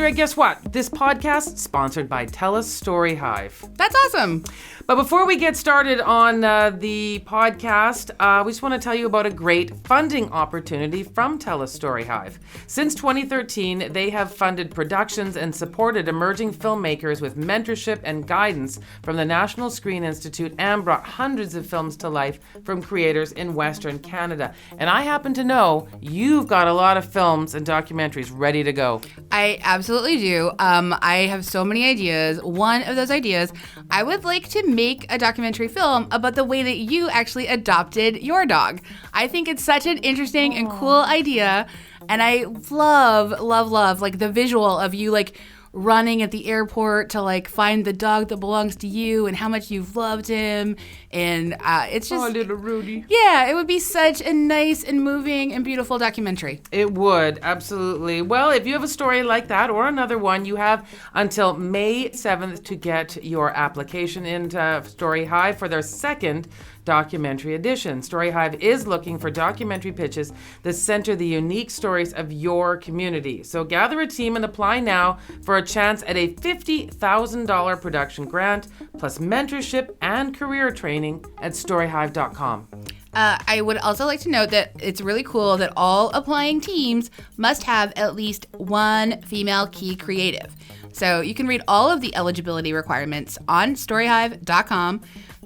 Andrea, guess what? This podcast sponsored by TELUS Story Hive. That's awesome. But before we get started on the podcast, we just want to tell you about a great funding opportunity from TELUS Story Hive. Since 2013, they have funded productions and supported emerging filmmakers with mentorship and guidance from the National Screen Institute and brought hundreds of films to life from creators in Western Canada. And I happen to know you've got a lot of films and documentaries ready to go. I absolutely do. I have so many ideas. One of those ideas, I would like to make a documentary film about the way that you actually adopted your dog. I think it's such an interesting and cool idea. And I love, like the visual of you like running at the airport to like find the dog that belongs to you and how much you've loved him. And it's just... Oh, little Rudy. Yeah, it would be such a nice and moving and beautiful documentary. It would, absolutely. Well, if you have a story like that or another one, you have until May 7th to get your application into Story Hive for their second documentary edition. Story Hive is looking for documentary pitches that center the unique stories of your community. So gather a team and apply now for a chance at a $50,000 production grant, plus mentorship and career training at storyhive.com. I would also like to note that it's really cool that all applying teams must have at least one female key creative. So you can read all of the eligibility requirements on storyhive.com.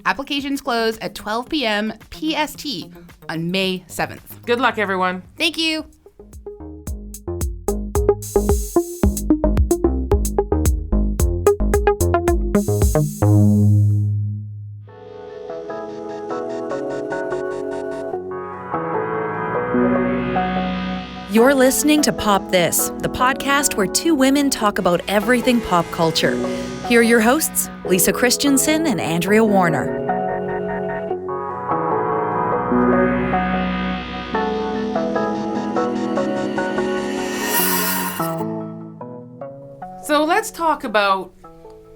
Applications close at 12 p.m. PST on May 7th. Good luck, everyone. Thank you. You're listening to Pop This, the podcast where two women talk about everything pop culture. Here are your hosts, Lisa Christiansen and Andrea Warner. So let's talk about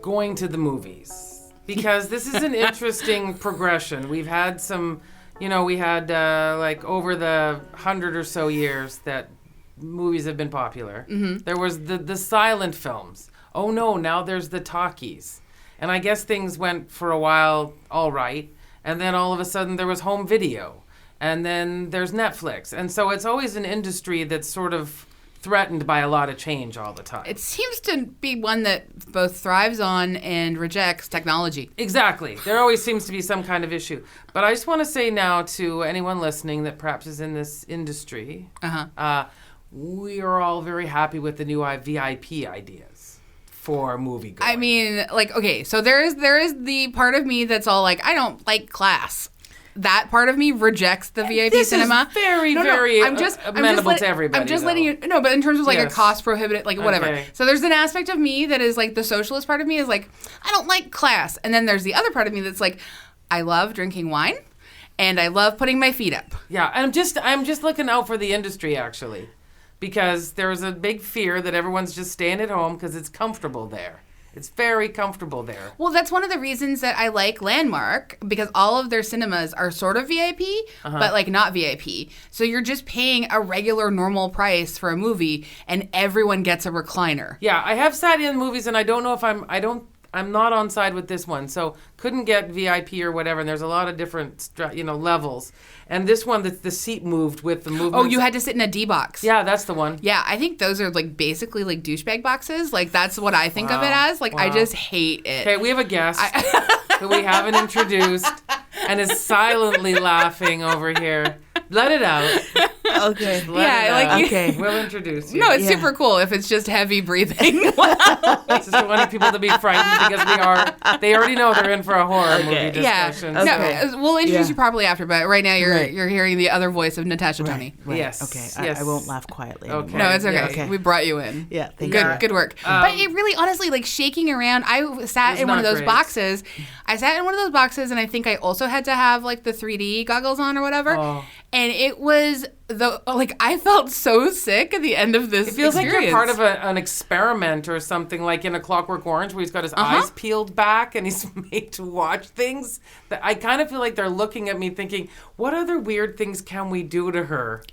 going to the movies, because this is an interesting progression. We've had some... we had like over the 100 or so years that movies have been popular. Mm-hmm. There was the silent films. Oh no, now there's the talkies. And I guess things went for a while all right. And then all of a sudden there was home video. And then there's Netflix. And so it's always an industry that's sort of threatened by a lot of change all the time. It seems to be one that both thrives on and rejects technology. Exactly. There always seems to be some kind of issue. But I just want to say now to anyone listening that perhaps is in this industry, we are all very happy with the new VIP ideas for moviegoing. I mean, like, okay, so there is the part of me that's all like, I don't like class. That part of me rejects the VIP cinema. This is very amenable to everybody. I'm just letting you know, but in terms of like a cost prohibitive, like whatever. Okay. So there's an aspect of me that is like the socialist part of me is like, I don't like class. And then there's the other part of me that's like, I love drinking wine and I love putting my feet up. Yeah, and I'm just looking out for the industry actually, because there's a big fear that everyone's just staying at home because it's comfortable there. It's very comfortable there. Well, that's one of the reasons that I like Landmark, because all of their cinemas are sort of VIP, but like not VIP. So you're just paying a regular normal price for a movie and everyone gets a recliner. Yeah, I have sat in movies and I don't know if I'm not on side with this one. So couldn't get VIP or whatever. And there's a lot of different, levels. And this one, the seat moved with the movement. Oh, you had to sit in a D box. Yeah, that's the one. Yeah, I think those are like basically like douchebag boxes. Like that's what I think of it as. Like I just hate it. Okay, we have a guest who we haven't introduced and is silently laughing over here. Let it out. Okay. Okay. We'll introduce you. No, it's super cool if it's just heavy breathing. Just wanting people to be frightened because they already know they're in for a horror movie discussion. Yeah. No, we'll introduce you properly after, but right now you're hearing the other voice of Natasha Tony. Right. Yes. Okay. Yes. I won't laugh quietly anymore. No, it's okay. We brought you in. Yeah. Thank you. Good work. But it really, honestly, like shaking around, I sat in one of those boxes. I sat in one of those boxes, and I think I also had to have like the 3D goggles on or whatever. Oh. And it was I felt so sick at the end of this. It feels experience. like you're part of an experiment or something, like in A Clockwork Orange, where he's got his eyes peeled back and he's made to watch things. That I kind of feel like they're looking at me thinking, what other weird things can we do to her?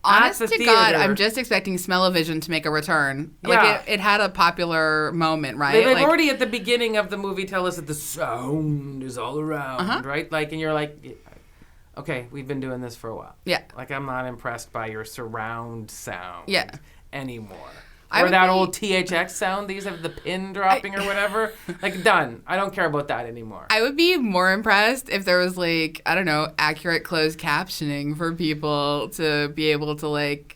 Honest at the to God, theater. I'm just expecting Smell-O-Vision to make a return. Yeah. Like, it had a popular moment, right? They've Like, already at the beginning of the movie tell us that the sound is all around, right? Like, and you're like, okay, we've been doing this for a while. Yeah. Like, I'm not impressed by your surround sound anymore. Or that old THX sound. They used to have the pin dropping or whatever. Like, done. I don't care about that anymore. I would be more impressed if there was, like, I don't know, accurate closed captioning for people to be able to, like,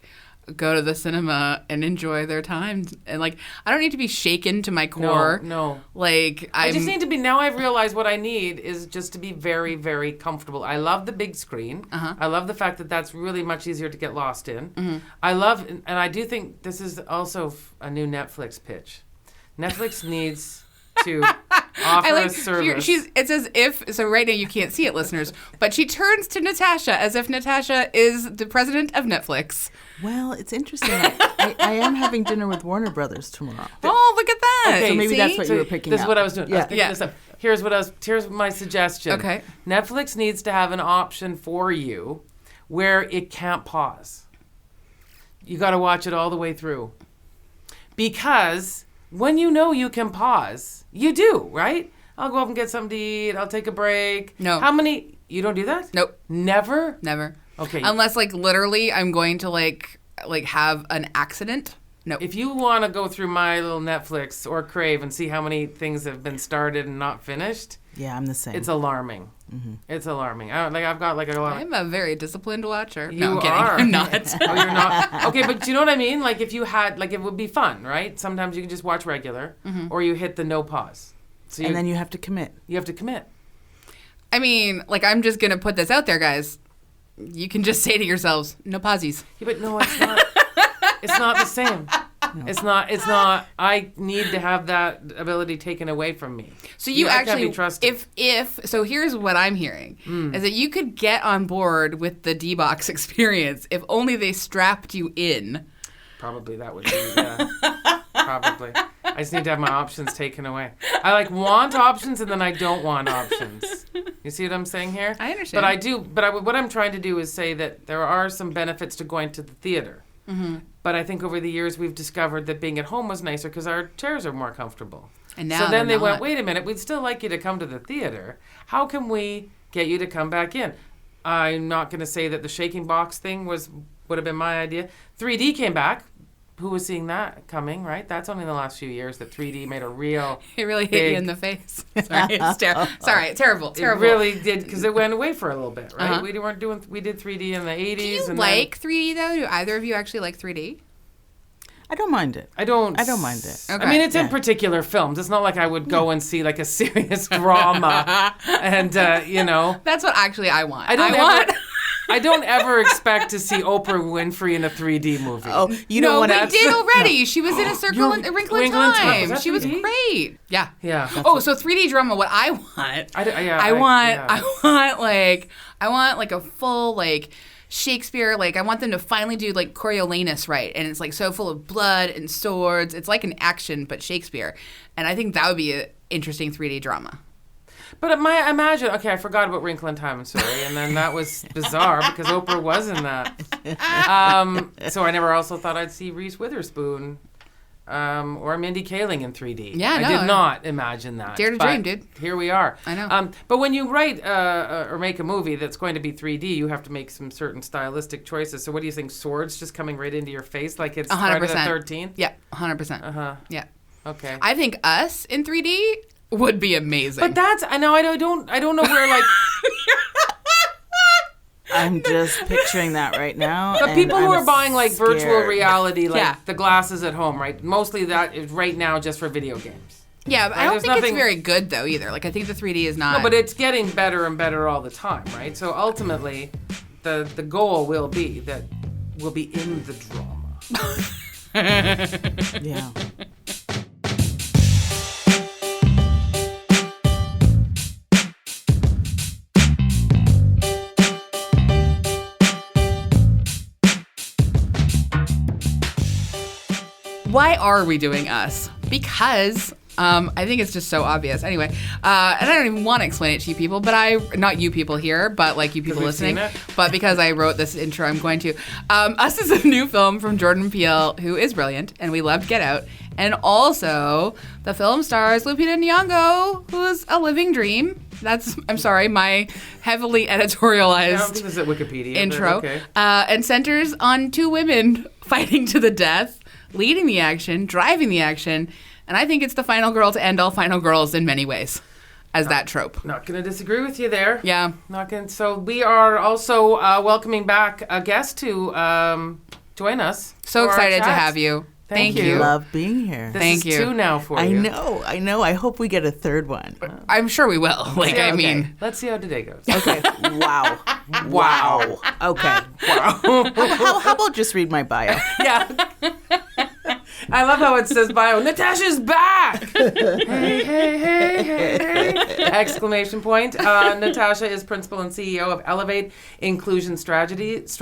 go to the cinema and enjoy their time. And, like, I don't need to be shaken to my core. No. Like, I just need to be, now I've realized what I need is just to be very, very comfortable. I love the big screen. I love the fact that that's really much easier to get lost in. I love, and I do think this is also a new Netflix pitch. Netflix needs to offer a service. It's as if, so right now you can't see it, listeners, but she turns to Natasha as if Natasha is the president of Netflix. Well, it's interesting. I am having dinner with Warner Brothers tomorrow. Oh, look at that. Okay, So maybe see? that's what you were picking This up. is what I was doing. I was picking Yeah. this up. Here's my suggestion. Okay. Netflix needs to have an option for you where it can't pause. You got to watch it all the way through. Because when you know you can pause, you do, right? I'll go up and get something to eat. I'll take a break. No. How many? You don't do that? Nope. Never? Never. Okay. Unless, like, literally I'm going to, like have an accident. No. If you want to go through my little Netflix or Crave and see how many things have been started and not finished, Yeah, I'm the same. it's alarming. It's alarming. I've got like a lot. I'm a very disciplined watcher. You No, I'm kidding. are. I'm not. Oh, you're not. Okay, but do you know what I mean? Like if you had, like it would be fun, right? Sometimes you can just watch regular, or you hit the no pause. So and then you have to commit. you have to commit. I mean, like, I'm just going to put this out there, guys. You can just say to yourselves, no pauses. Yeah, but no, it's not. It's not the same. No. It's not. I need to have that ability taken away from me. So you I can't actually, be trusted. so here's what I'm hearing, is that you could get on board with the D-Box experience if only they strapped you in. Probably that would be, yeah. Probably. I just need to have my options taken away. I want options and then I don't want options. You see what I'm saying here? I understand. But I do, what I'm trying to do is say that there are some benefits to going to the theater. But I think over the years we've discovered that being at home was nicer because our chairs are more comfortable. And now so then they they're went, not. wait a minute, we'd still like you to come to the theater. How can we get you to come back in? I'm not going to say that the shaking box thing would have been my idea. 3D came back. Who was seeing that coming, right? That's only in the last few years that 3D made a real It really hit you in the face. Sorry, it's terrible. It really did, because it went away for a little bit, right? We did 3D in the 80s. Do you and like 3D, though? Do either of you actually like 3D? I don't mind it. I don't mind it. Okay. I mean, it's in particular films. It's not like I would go and see like a serious drama and, That's what actually I want. I don't ever expect to see Oprah Winfrey in a 3D movie. Oh, you know No, what? we did already. She was in a Wrinkle in Time. Was that She was 3D? great. Yeah. Yeah. So 3D drama. What I want, I want like a full like Shakespeare. Like I want them to finally do like Coriolanus right, and it's like so full of blood and swords. It's like an action but Shakespeare, and I think that would be an interesting 3D drama. But imagine, okay, I forgot about Wrinkle in Time, I'm sorry, and then that was bizarre because Oprah was in that. So I never also thought I'd see Reese Witherspoon or Mindy Kaling in 3D. Yeah, I did not imagine that. Dare to but dream, dude. Here we are. I know. But when you write or make a movie that's going to be 3D, you have to make some certain stylistic choices. So what do you think, swords just coming right into your face like it's 100%. Friday the 13th? Yeah, 100%. Uh-huh. Yeah. Okay. I think us in 3D would be amazing. But that's, I know, I don't know where, like... I'm just picturing that right now. But people who are buying like virtual scared. reality, like Yeah. the glasses at home, right? Mostly that is right now just for video games. yeah, but I Right, don't there's think it's nothing- very good though either. Like I think the 3D is not. No, but it's getting better and better all the time, right? So ultimately, the goal will be that we'll be in the drama. Yeah. Why are we doing us? Because I think it's just so obvious. Anyway, and I don't even want to explain it to you people, but not you people here, but like you people listening. But because I wrote this intro, I'm going to. Us is a new film from Jordan Peele, who is brilliant, and we loved Get Out. And also, the film stars Lupita Nyong'o, who is a living dream. I'm sorry, my heavily editorialized I don't think this is at Wikipedia, intro. Okay. And centers on two women fighting to the death, leading the action, driving the action. And I think it's the final girl to end all final girls in many ways, as that trope. Not going to disagree with you there. Yeah. So we are also welcoming back a guest to join us. So for our excited to chat. have you. Thank you. Love being here. This Thank is you. 2 now for I you. know. I hope we get a third one. I'm sure we will. Let's see how today goes. Okay. Wow. Wow. Okay. Wow. How about just read my bio? Yeah. I love how it says bio. Natasha's back! hey. Exclamation point. Natasha is principal and CEO of Elevate Inclusion Strategies,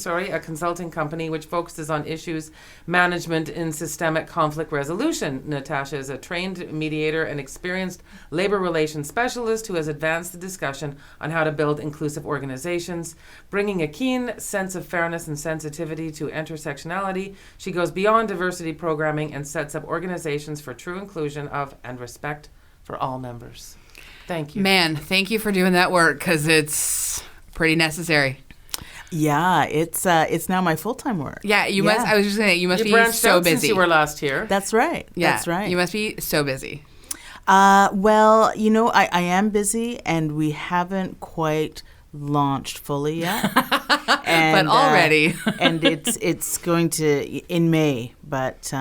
a consulting company which focuses on issues management in systemic conflict resolution. Natasha is a trained mediator and experienced labor relations specialist who has advanced the discussion on how to build inclusive organizations. Bringing a keen sense of fairness and sensitivity to intersectionality, she goes beyond diversity programming and sets up organizations for true inclusion of and respect for all members. Thank you. Man, thank you for doing that work, because it's pretty necessary. Yeah, it's now my full-time work. Yeah, you must. I was just saying, you must be branched so out busy. since you were last here. That's right. Yeah, That's right. You must be so busy. Well, I am busy, and we haven't quite launched fully yet. But already. And it's going to in May, but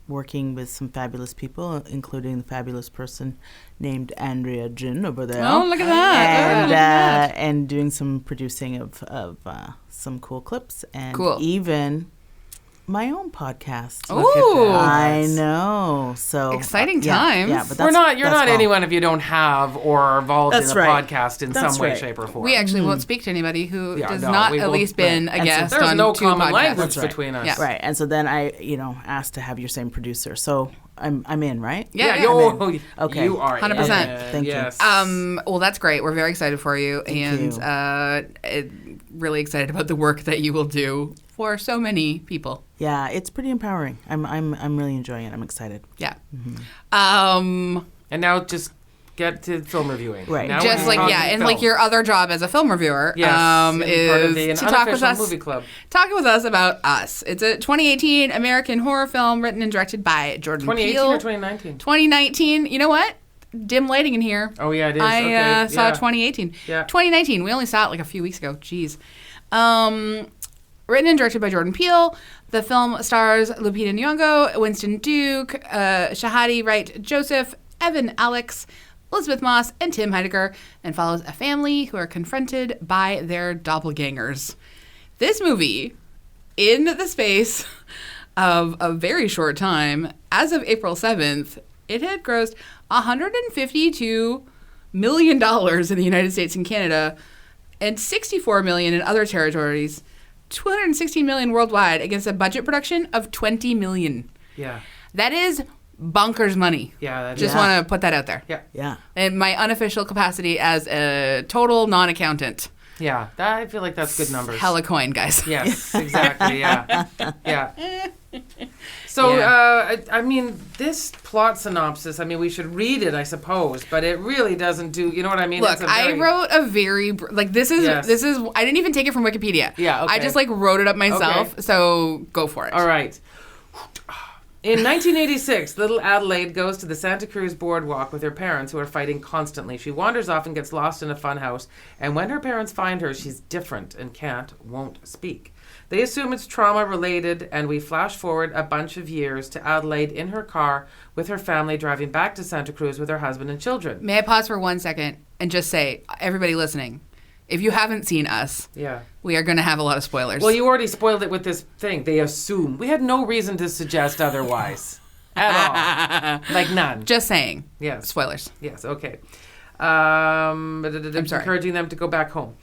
working with some fabulous people, including the fabulous person named Andrea Gin over there. Oh, look at that. And doing some producing of some cool clips and Cool. even my own podcast. Ooh. I know. So Exciting yeah, times. Yeah, but You're not all. anyone if you don't have or are involved That's in a right. podcast in That's some way, right. shape, or form. We actually won't speak to anybody who does no, not we at won't. least been a And so guest There's on no 2 common podcasts. language right. between us. Yeah. Right. And so then I, asked to have your same producer. So I'm in, right? Yeah. Okay. You are 100%. in. Thank you. Yes. Well, that's great. We're very excited for you, really excited about the work that you will do for so many people. Yeah, it's pretty empowering. I'm really enjoying it. I'm excited. Yeah. And now just get to film reviewing. Right. Now Just we're like talking and film. like your other job as a film reviewer Yes, and part of is the to talk with unofficial us. movie club. Talking with us about Us. It's a 2018 American horror film written and directed by Jordan 2018 Peele. or 2019? 2019. You know what? Dim lighting in here. Oh, yeah, it is. I Okay, saw yeah. 2018. Yeah. 2019. We only saw it like a few weeks ago. Jeez. Written and directed by Jordan Peele. The film stars Lupita Nyong'o, Winston Duke, Shahadi Wright Joseph, Evan Alex, Elizabeth Moss, and Tim Heidecker, and follows a family who are confronted by their doppelgangers. This movie, in the space of a very short time, as of April 7th, it had grossed $152 million in the United States and Canada, and $64 million in other territories, $216 million worldwide, against a budget production of $20 million. Yeah. That is bonkers money. Yeah, that Just is. want to put that out there. Yeah. Yeah. In my unofficial capacity as a total non-accountant. Yeah. I feel like that's good numbers. Hella coin, guys. Yes, exactly. Yeah. Yeah. So, I mean, this plot synopsis, I mean, we should read it, I suppose, but it really doesn't do, you know what I mean? Look, I wrote a very, this is, Yes. I didn't even take it from Wikipedia. Yeah, okay. I just wrote it up myself, Okay. so go for it. All right. In 1986, little Adelaide goes to the Santa Cruz boardwalk with her parents, who are fighting constantly. She wanders off and gets lost in a funhouse, and when her parents find her, she's different and won't speak. They assume it's trauma-related, and we flash forward a bunch of years to Adelaide in her car with her family driving back to Santa Cruz with her husband and children. May I pause for 1 second and just say, everybody listening, if you haven't seen Us, Yeah. we are going to have a lot of spoilers. Well, you already spoiled it with this thing. They assume. We had no reason to suggest otherwise. At all. Like none. Just saying. Yes. Spoilers. Yes, okay. sorry. Encouraging them to go back home.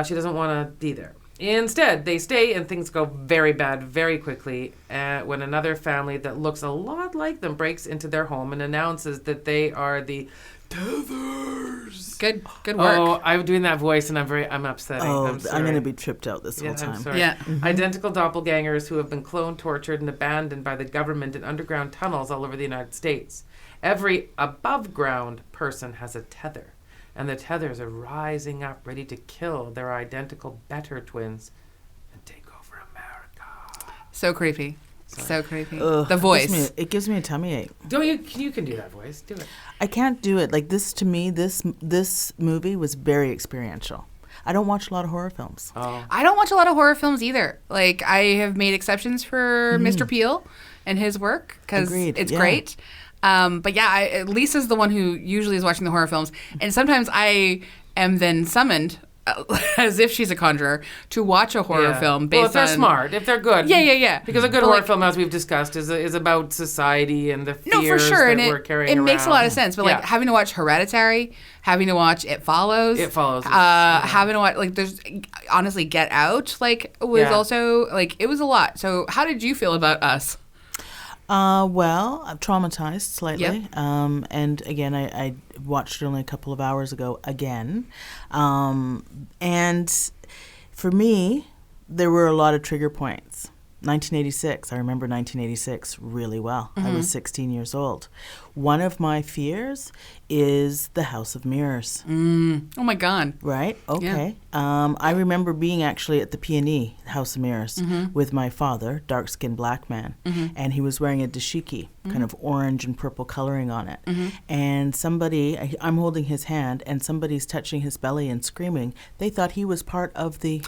She doesn't want to be there. Instead, they stay and things go very bad very quickly when another family that looks a lot like them breaks into their home and announces that they are the Tethers. Good work. Oh, I'm doing that voice and I'm upsetting. I'm going to be tripped out this whole time. I'm sorry. Yeah. Identical doppelgangers who have been cloned, tortured, and abandoned by the government in underground tunnels all over the United States. Every above-ground person has a tether. And the Tethers are rising up, ready to kill their identical better twins and take over America. So creepy. So creepy. Ugh, The voice. It gives me a tummy ache. Don't you can do that voice. Do it. I can't do it. Like this, to me, this movie was very experiential. I don't watch a lot of horror films. Oh. I don't watch a lot of horror films either. Like, I have made exceptions for Mr. Peel and his work because it's great. But yeah, Lisa's the one who usually is watching the horror films. And sometimes I am then summoned, as if she's a conjurer, to watch a horror film based on... Well, if they're smart, if they're good. Yeah. Because a good horror film, as we've discussed, is about society and the fears no, for sure. that And we're carrying around. It makes a lot of sense. But like having to watch Hereditary, having to watch It Follows. It Follows. Having to watch, like, there's, honestly, Get Out, like, was also, like, it was a lot. So how did you feel about Us? Well, I'm traumatized slightly. Yep. And again, I watched it only a couple of hours ago again. And for me, there were a lot of trigger points. 1986, I remember 1986 really well. I was 16 years old. One of my fears is the House of Mirrors. Oh my God. Right? Okay. I remember being actually at the P&E, House of Mirrors, with my father, dark-skinned black man, and he was wearing a dashiki, kind of orange and purple coloring on it. And somebody, I'm holding his hand, and somebody's touching his belly and screaming. They thought he was part of the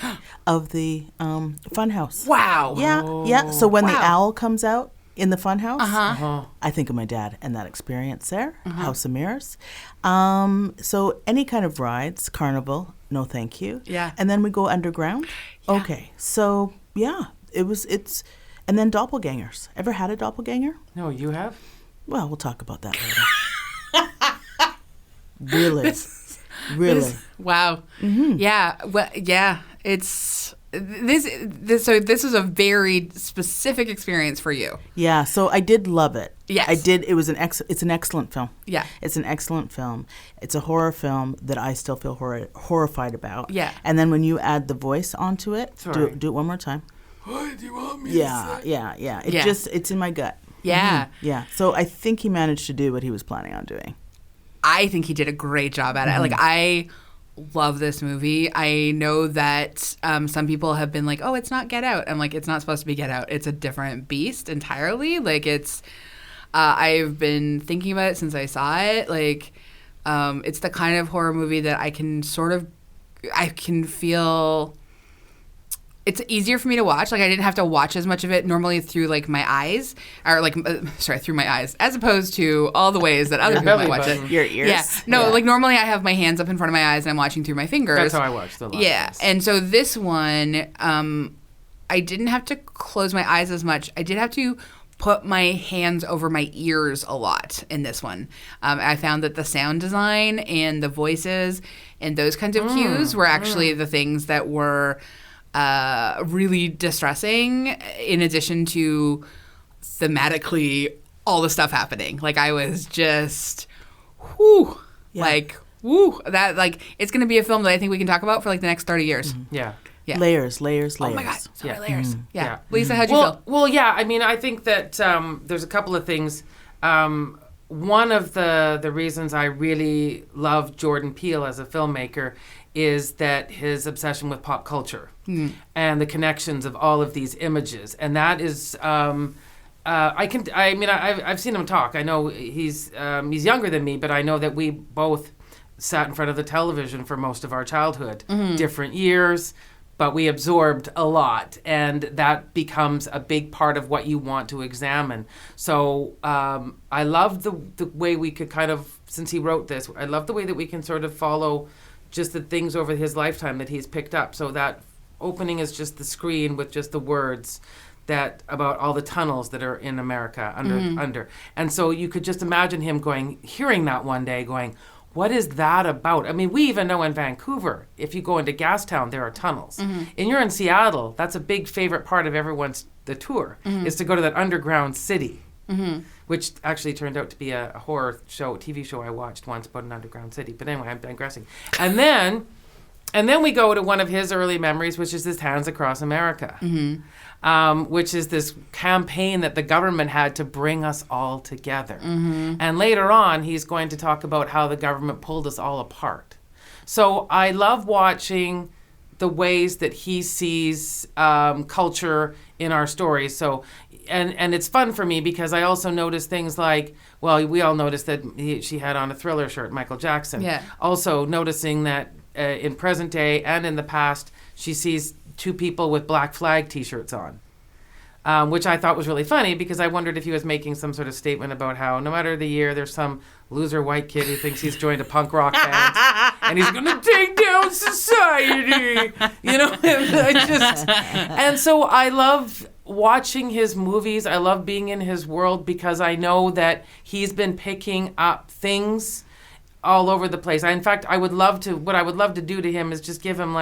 fun house. Wow. Yeah. So when the owl comes out in the fun house, I think of my dad and that experience there, House of Mirrors. So any kind of rides, carnival, no thank you. Yeah. And then we go underground. Yeah. Okay. So yeah, and then doppelgangers. Ever had a doppelganger? No, you have? Well, we'll talk about that later. Really. Wow. Yeah. Well, yeah. It's this. So this is a very specific experience for you. Yeah. So I did love it. Yes. I did. It was it's an excellent film. Yeah. It's an excellent film. It's a horror film that I still feel horrified about. Yeah. And then when you add the voice onto it, do it one more time. What do you want me to say? Yeah. It's in my gut. Yeah. Yeah. So I think he managed to do what he was planning on doing. I think he did a great job at it. Like, I love this movie. I know that some people have been like, oh, it's not Get Out. I'm like, it's not supposed to be Get Out. It's a different beast entirely. Like, it's, I've been thinking about it since I saw it. Like, it's the kind of horror movie that I can feel... It's easier for me to watch. Like, I didn't have to watch as much of it normally through, like, my eyes. Or, like, through my eyes. As opposed to all the ways that other people might watch it. Your ears. Yeah. No, like, normally I have my hands up in front of my eyes and I'm watching through my fingers. That's how I watch the last Yeah. And so this one, I didn't have to close my eyes as much. I did have to put my hands over my ears a lot in this one. I found that the sound design and the voices and those kinds of cues were actually the things that were... really distressing, in addition to thematically all the stuff happening. Like, I was just, that, like, it's going to be a film that I think we can talk about for, like, the next 30 years. Yeah. Layers. Oh my God. Sorry, layers. Yeah. Lisa, how'd you feel? Well, yeah. I mean, I think that there's a couple of things. One of the reasons I really love Jordan Peele as a filmmaker is that his obsession with pop culture and the connections of all of these images, and that is, I've seen him talk. I know he's younger than me, but I know that we both sat in front of the television for most of our childhood, different years. But we absorbed a lot, and that becomes a big part of what you want to examine. So I love the way we could kind of, since he wrote this, I love the way that we can sort of follow just the things over his lifetime that he's picked up. So that opening is just the screen with just the words that about all the tunnels that are in America under. And so you could just imagine him hearing that one day going, what is that about? I mean, we even know in Vancouver, if you go into Gastown, there are tunnels. And you're in Seattle, that's a big favorite part of everyone's the tour, is to go to that underground city, which actually turned out to be a horror show, TV show I watched once about an underground city. But anyway, I'm digressing. And then we go to one of his early memories, which is this Hands Across America, which is this campaign that the government had to bring us all together. And later on, he's going to talk about how the government pulled us all apart. So I love watching the ways that he sees culture in our stories. So, and it's fun for me because I also notice things like, well, we all noticed that she had on a Thriller shirt, Michael Jackson. Yeah. Also noticing that in present day and in the past, she sees two people with Black Flag T-shirts on, which I thought was really funny because I wondered if he was making some sort of statement about how no matter the year, there's some loser white kid who thinks he's joined a punk rock band and he's going to take down society, you know. And so I love watching his movies. I love being in his world because I know that he's been picking up things all over the place. In fact, what I would love to do to him is just give him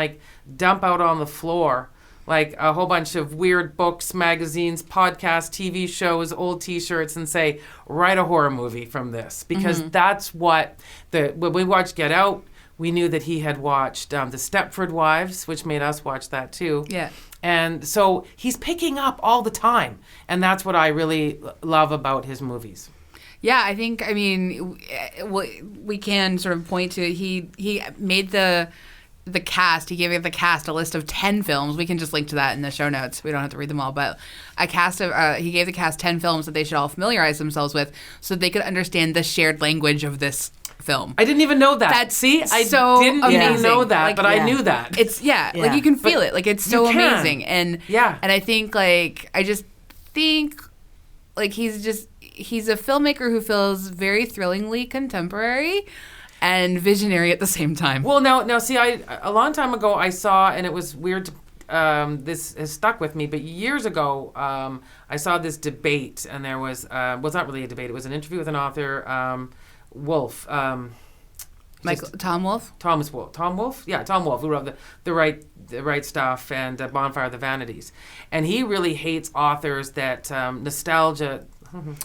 dump out on the floor a whole bunch of weird books, magazines, podcasts, TV shows, old T-shirts, and say, write a horror movie from this. Because that's what, when we watched Get Out, we knew that he had watched The Stepford Wives, which made us watch that too. Yeah. And so he's picking up all the time. And that's what I really love about his movies. Yeah, I think, we can sort of point to, he made the cast, he gave the cast a list of 10 films. We can just link to that in the show notes. We don't have to read them all. But he gave the cast 10 films that they should all familiarize themselves with so that they could understand the shared language of this film. I didn't even know that. That's so didn't amazing. Even know that, but I knew that. It's, you can feel it. It's so amazing. And I think, I just think, he's a filmmaker who feels very thrillingly contemporary and visionary at the same time. Well, now, see, a long time ago I saw, and it was weird. This has stuck with me, but years ago I saw this debate, and there was it's not really a debate. It was an interview with an author, Wolfe. Tom Wolfe. Tom Wolfe. Yeah, Tom Wolfe, who wrote the right stuff and Bonfire of the Vanities, and he really hates authors that nostalgia.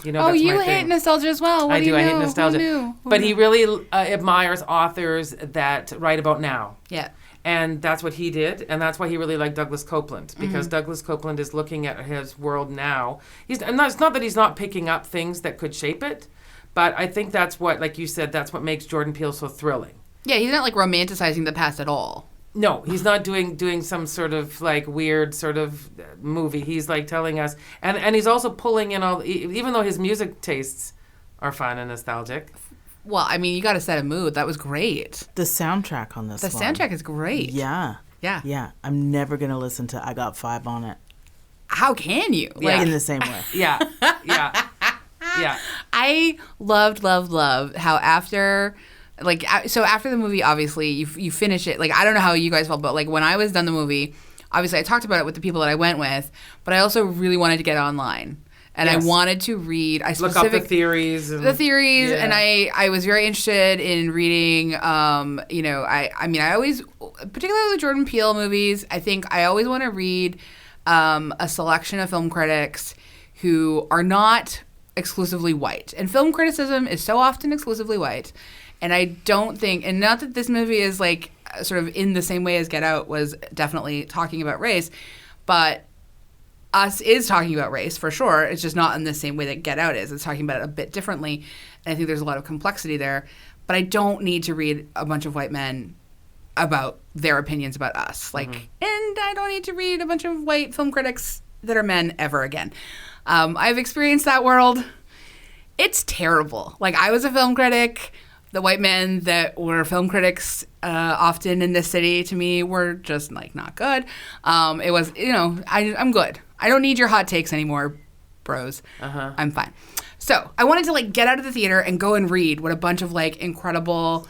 You know, that's you my hate thing. Nostalgia as well. I do. I hate nostalgia. Who but knew? he really admires authors that write about now. Yeah. And that's what he did, and that's why he really liked Douglas Copeland, because Douglas Copeland is looking at his world now. It's not that he's not picking up things that could shape it, but I think that's what, like you said, that's what makes Jordan Peele so thrilling. Yeah, he's not romanticizing the past at all. No, he's not doing some sort of weird sort of movie. He's telling us, and he's also pulling in all, even though his music tastes are fun and nostalgic. Well, you got to set a mood. That was great. The soundtrack on this The soundtrack is great. Yeah. Yeah. Yeah. I'm never going to listen to I Got 5 on it. How can you? In the same way. Yeah. Yeah. Yeah. I loved how after... so after the movie, obviously, you finish it. I don't know how you guys felt, but when I was done the movie, obviously I talked about it with the people that I went with, but I also really wanted to get online. And yes. I wanted to read. Look up the theories. And I was very interested in reading, I always, particularly the Jordan Peele movies, I think I always want to read a selection of film critics who are not exclusively white. And film criticism is so often exclusively white. And I don't think, and not that this movie is sort of in the same way as Get Out was definitely talking about race, but Us is talking about race for sure. It's just not in the same way that Get Out is. It's talking about it a bit differently. And I think there's a lot of complexity there. But I don't need to read a bunch of white men about their opinions about Us. And I don't need to read a bunch of white film critics that are men ever again. I've experienced that world. It's terrible. I was a film critic. The white men that were film critics often in this city, to me, were just, not good. It was, I'm good. I don't need your hot takes anymore, bros. I'm fine. So I wanted to, get out of the theater and go and read what a bunch of, incredible,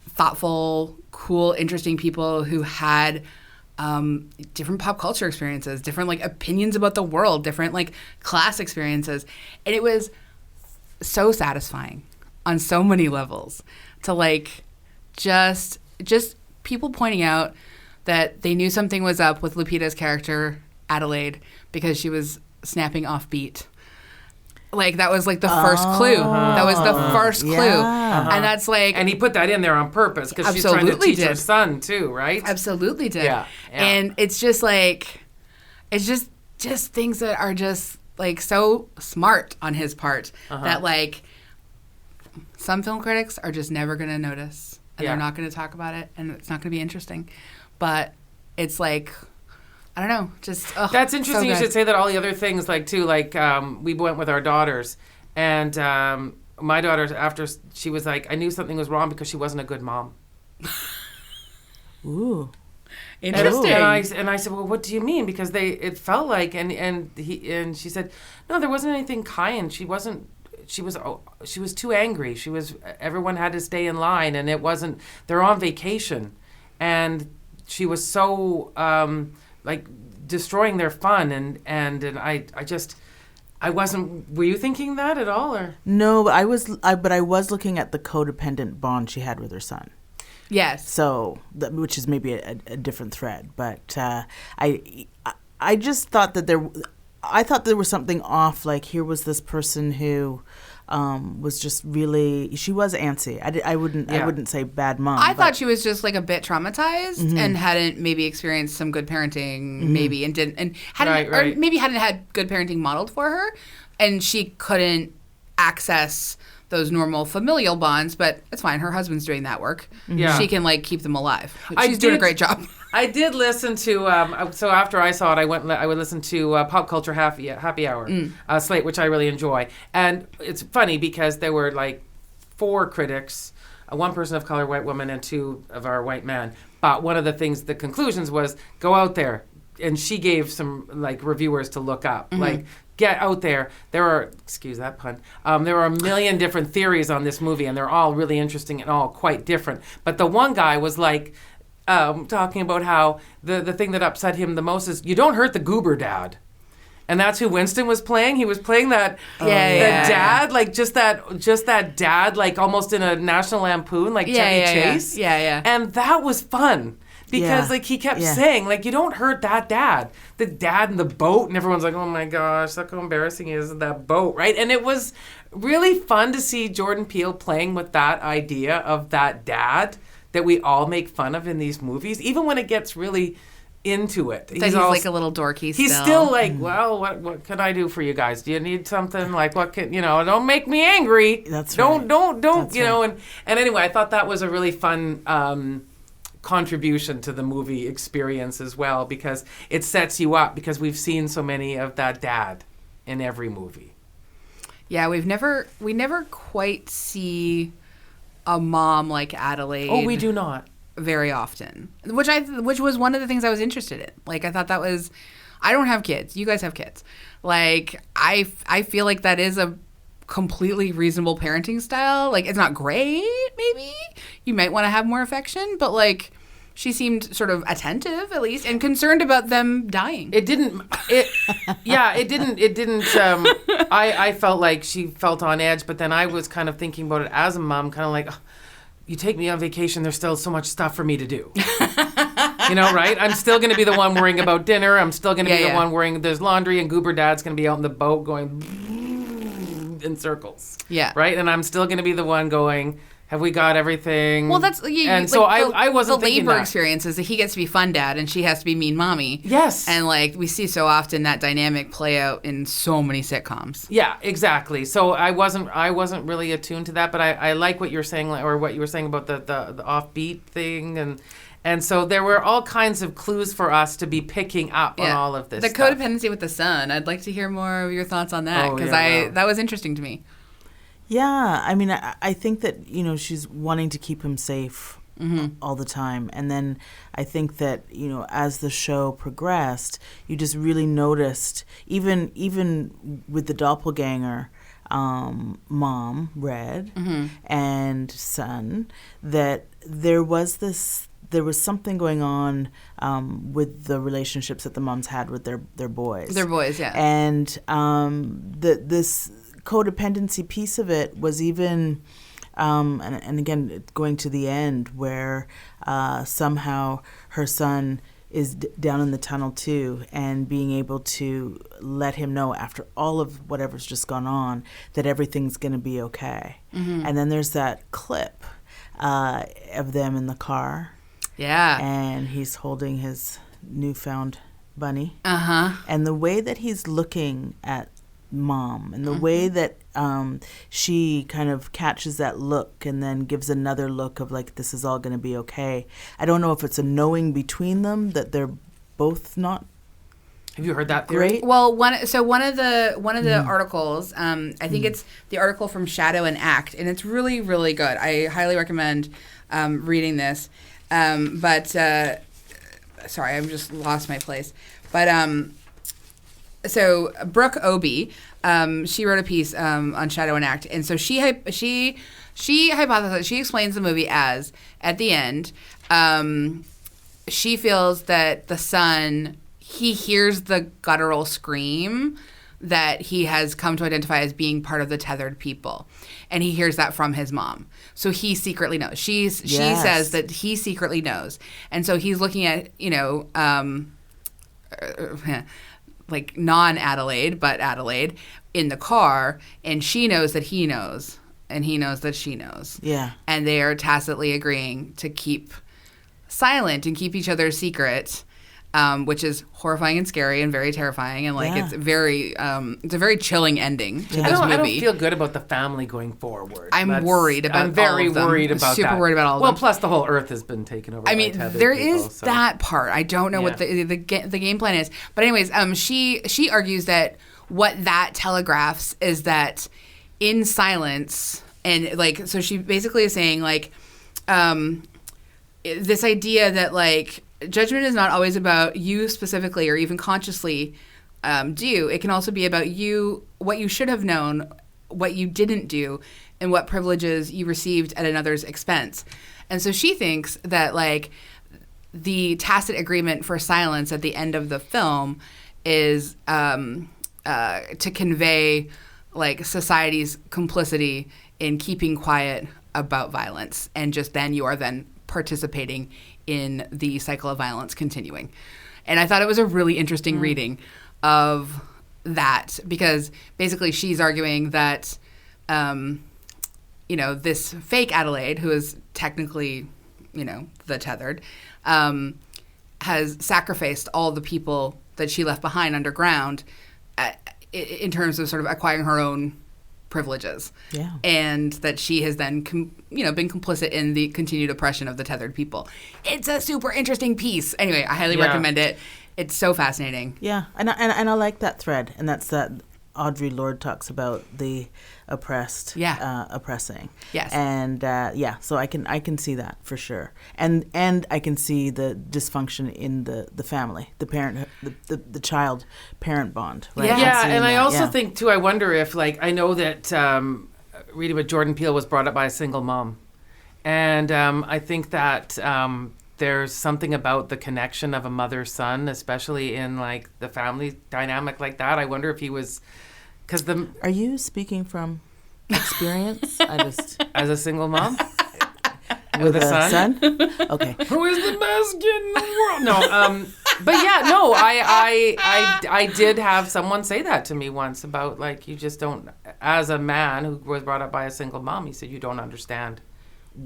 thoughtful, cool, interesting people who had different pop culture experiences, different, opinions about the world, different, class experiences. And it was so satisfying on so many levels to like just people pointing out that they knew something was up with Lupita's character Adelaide because she was snapping off beat. Like that was like the first clue. That was the first clue, and that's like. And he put that in there on purpose because she's trying to teach her son too, right? Absolutely did. Yeah. And it's just like, it's just things that are just like so smart on his part that like some film critics are just never going to notice, and they're not going to talk about it, and it's not going to be interesting. But it's like. I don't know. Just that's interesting. So you should say that all the other things, like too, like we went with our daughters, and my daughter after she was like, I knew something was wrong because she wasn't a good mom. Ooh, interesting. And I said, well, what do you mean? Because it felt like, and she said, no, there wasn't anything kind. She wasn't. She was too angry. Everyone had to stay in line, and it wasn't. They're on vacation, and she was so. Like destroying their fun and I wasn't. Were you thinking that at all or no? But I was looking at the codependent bond she had with her son. Yes. So which is maybe a different thread, but I just thought that there was something off. Like here was this person who. Was just really she was antsy. I wouldn't say bad mom. I thought she was just like a bit traumatized and hadn't maybe experienced some good parenting maybe and hadn't or maybe hadn't had good parenting modeled for her, and she couldn't access those normal familial bonds. But it's fine. Her husband's doing that work. Yeah, she can like keep them alive. She's doing a great job. I did listen to, so after I saw it, I would listen to Pop Culture Happy Hour slate, which I really enjoy. And it's funny because there were like 4 critics, one person of color, white woman, and 2 of our white men. But one of the conclusions was go out there. And she gave some like reviewers to look up, like get out there. There are, excuse that pun, there are a million different theories on this movie, and they're all really interesting and all quite different. But the one guy was like, talking about how the thing that upset him the most is you don't hurt the goober dad. And that's who Winston was playing. He was playing that dad, like just that dad, like almost in a National Lampoon, like Chevy Chase. Yeah. And that was fun because like he kept saying, like, you don't hurt that dad. The dad in the boat, and everyone's like, oh my gosh, look how embarrassing is that boat, right? And it was really fun to see Jordan Peele playing with that idea of that dad that we all make fun of in these movies, even when it gets really into it. He's like a little dorky still. He's still like, well, what can I do for you guys? Do you need something? Like, what can, don't make me angry. That's right. Don't, That's know. And anyway, I thought that was a really fun contribution to the movie experience as well, because it sets you up, because we've seen so many of that dad in every movie. Yeah, we never quite see a mom like Adelaide. Oh, we do not. Very often, which was one of the things I was interested in. Like, I thought that was, I don't have kids. You guys have kids. Like, I feel like that is a completely reasonable parenting style. Like, it's not great, maybe. You might want to have more affection, but like, she seemed sort of attentive, at least, and concerned about them dying. It didn't. I felt like she felt on edge, but then I was kind of thinking about it as a mom, kind of like, oh, you take me on vacation, there's still so much stuff for me to do. Right? I'm still going to be the one worrying about dinner. I'm still going to be the one worrying there's laundry, and Goober Dad's going to be out in the boat going in circles. Yeah. Right? And I'm still going to be the one going, have we got everything? Well, that's so I wasn't the thinking labor that. experience is that he gets to be fun dad and she has to be mean mommy. Yes. And like we see so often that dynamic play out in so many sitcoms. Yeah, exactly. So I wasn't really attuned to that, but I like what you're saying, or what you were saying about the offbeat thing, and so there were all kinds of clues for us to be picking up on all of this. The codependency with the son. I'd like to hear more of your thoughts on that, because that was interesting to me. Yeah, I mean, I think that, she's wanting to keep him safe all the time. And then I think that, as the show progressed, you just really noticed, even with the doppelganger mom, Red, and son, that there was something going on with the relationships that the moms had with their boys. Their boys, yeah. And this codependency piece of it was even and again, going to the end where somehow her son is down in the tunnel too, and being able to let him know after all of whatever's just gone on that everything's going to be okay. And then there's that clip of them in the car. Yeah. And he's holding his newfound bunny. Uh-huh. And the way that he's looking at Mom, and the way that she kind of catches that look and then gives another look of like, this is all going to be okay. I don't know if it's a knowing between them that they're both not. Have you heard that theory? Great. Well, one of the articles, I think it's the article from Shadow and Act, and it's really, really good. I highly recommend reading this. Sorry, I've just lost my place. But so Brooke Obie, she wrote a piece on Shadow and Act, and so she hypothesized. She explains the movie as at the end, she feels that the son, he hears the guttural scream that he has come to identify as being part of the tethered people, and he hears that from his mom. So he secretly knows. She says that he secretly knows, and so he's looking at like non-Adelaide, but Adelaide, in the car, and she knows that he knows, and he knows that she knows. Yeah. And they are tacitly agreeing to keep silent and keep each other's secret, which is horrifying and scary and very terrifying, and like it's a very chilling ending to this movie. I don't feel good about the family going forward. I'm worried about I'm very all of them. worried about Super that. worried about all of them. Well, plus the whole Earth has been taken over. I by mean, tethered there people, is that part. I don't know what the game plan is. But anyways, she argues that what that telegraphs is that in silence, and like, so she basically is saying like, this idea that like judgment is not always about you specifically or even consciously do. It can also be about you, what you should have known, what you didn't do, and what privileges you received at another's expense. And so she thinks that like the tacit agreement for silence at the end of the film is to convey like society's complicity in keeping quiet about violence, and just then you are then participating in the cycle of violence continuing. And I thought it was a really interesting reading of that, because basically she's arguing that, this fake Adelaide, who is technically, the tethered, has sacrificed all the people that she left behind underground in terms of sort of acquiring her own privileges. Yeah. And that she has then, been complicit in the continued oppression of the tethered people. It's a super interesting piece. Anyway, I highly recommend it. It's so fascinating. Yeah, and I like that thread, and that's that Audre Lorde talks about the oppressed, oppressing. Yes. And so I can see that for sure, and I can see the dysfunction in the family, the parent, the child parent bond. Right? Yeah, and I also think too. I wonder if I know that reading with Jordan Peele was brought up by a single mom, and I think that there's something about the connection of a mother-son, especially in the family dynamic like that. I wonder if he was, Are you speaking from experience? As a single mom with a son. Okay. Who is the best kid in the world? No. But yeah, no. I did have someone say that to me once about you just don't. As a man who was brought up by a single mom, he said you don't understand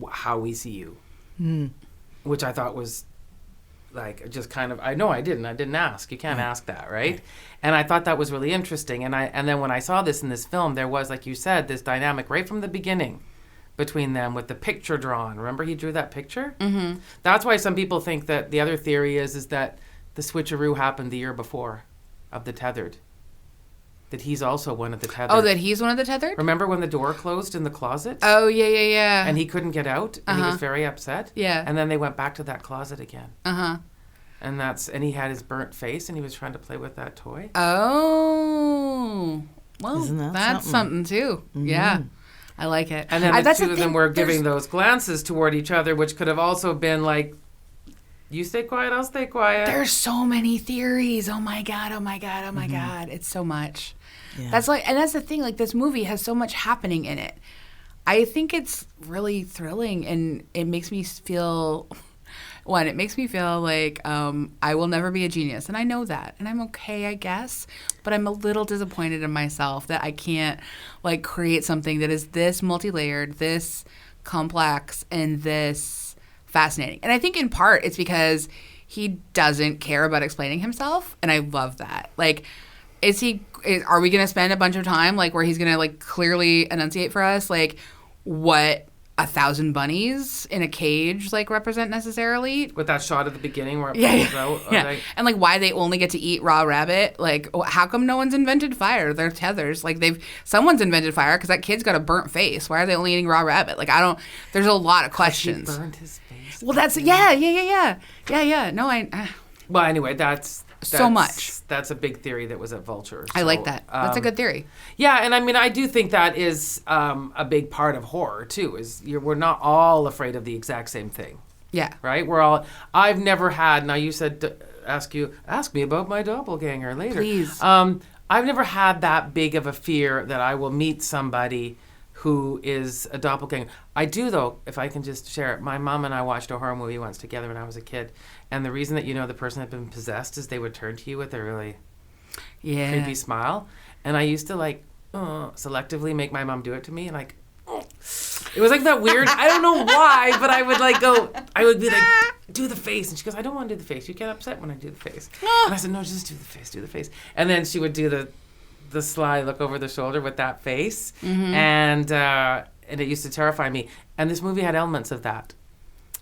how we see you. Which I thought was just kind of, I didn't ask. You can't ask that, right? And I thought that was really interesting. And then when I saw this in this film, there was, like you said, this dynamic right from the beginning between them with the picture drawn. Remember he drew that picture? Mm-hmm. That's why some people think that the other theory is that the switcheroo happened the year before of the tethered. That he's also one of the tethered. Oh, that he's one of the tethered? Remember when the door closed in the closet? Oh, yeah. And he couldn't get out, and he was very upset. Yeah. And then they went back to that closet again. Uh-huh. And he had his burnt face, and he was trying to play with that toy. Oh. Well, that's something too. Mm-hmm. Yeah. I like it. And then the two of them were giving those glances toward each other, which could have also been you stay quiet, I'll stay quiet. There's so many theories. Oh my God. It's so much. Yeah. That's the thing, this movie has so much happening in it. I think it's really thrilling, and it makes me feel. One, it makes me feel like I will never be a genius, and I know that, and I'm okay, I guess. But I'm a little disappointed in myself that I can't like create something that is this multi-layered, this complex, and this fascinating. And I think in part it's because he doesn't care about explaining himself, and I love that. Like, are we going to spend a bunch of time like where he's going to like clearly enunciate for us like what 1,000 bunnies in a cage like represent necessarily? With that shot at the beginning where it pulls out. Yeah. Like, And like why they only get to eat raw rabbit. Like, how come no one's invented fire? They're tethers. Like someone's invented fire because that kid's got a burnt face. Why are they only eating raw rabbit? Like, there's a lot of questions. he burned his face. Well, that's, yeah. No, Well, anyway, that's so much. That's a big theory that was at Vulture. I like that. That's a good theory. Yeah, and I mean, I do think that is a big part of horror too. We're not all afraid of the exact same thing, Yeah. right? I've never had. Now you said ask me about my doppelganger later. Please. I've never had that big of a fear that I will meet somebody who is a doppelganger. I do, though, if I can just share it. My mom and I watched a horror movie once together when I was a kid. And the reason that the person had been possessed is they would turn to you with a really creepy smile. And I used to, selectively make my mom do it to me. And, it was like that weird, I don't know why, but I would be like, do the face. And she goes, I don't want to do the face. You get upset when I do the face. And I said, no, just do the face. And then she would do the sly look over the shoulder with that face, and it used to terrify me. And this movie had elements of that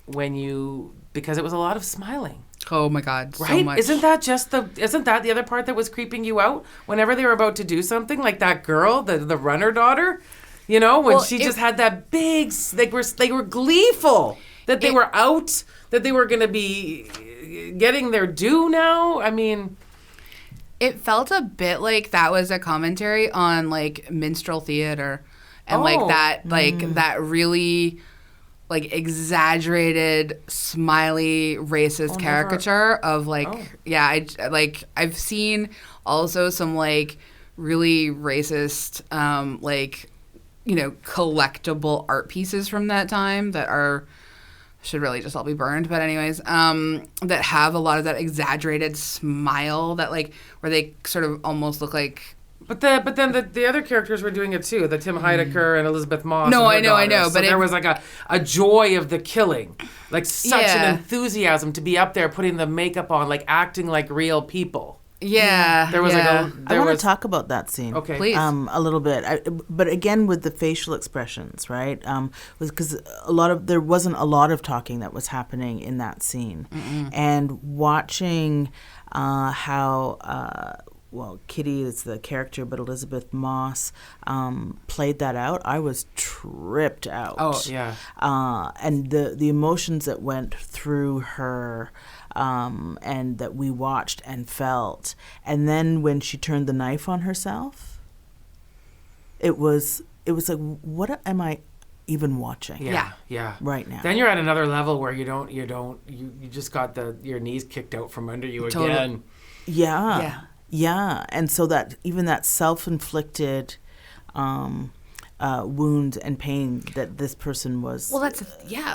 because it was a lot of smiling. Oh my God, so right? much. Isn't that the other part that was creeping you out whenever they were about to do something, like that girl, the runner daughter, when she just had that big, they were gleeful that they were out, that they were going to be getting their due now. I mean, it felt a bit like that was a commentary on like minstrel theater and that really like exaggerated smiley racist caricature of I've seen also some like really racist collectible art pieces from that time that should really just all be burned, but anyways, that have a lot of that exaggerated smile that like where they sort of almost look like. But then the other characters were doing it too. The Tim Heidecker and Elizabeth Moss. No, and I know. So but there was like a joy of the killing, like such an enthusiasm to be up there putting the makeup on, like acting like real people. Yeah, there was I want to talk about that scene. Okay, please. A little bit, but again with the facial expressions, right? Because there wasn't a lot of talking that was happening in that scene, and watching how Kitty is the character, but Elizabeth Moss played that out. I was tripped out. Oh yeah, and the emotions that went through her. And that we watched and felt. And then when she turned the knife on herself, it was like, what am I even watching? Yeah. Right now. Then you're at another level where you just got your knees kicked out from under you again. Yeah. And so that even that self-inflicted wound and pain that this person was. Well, that's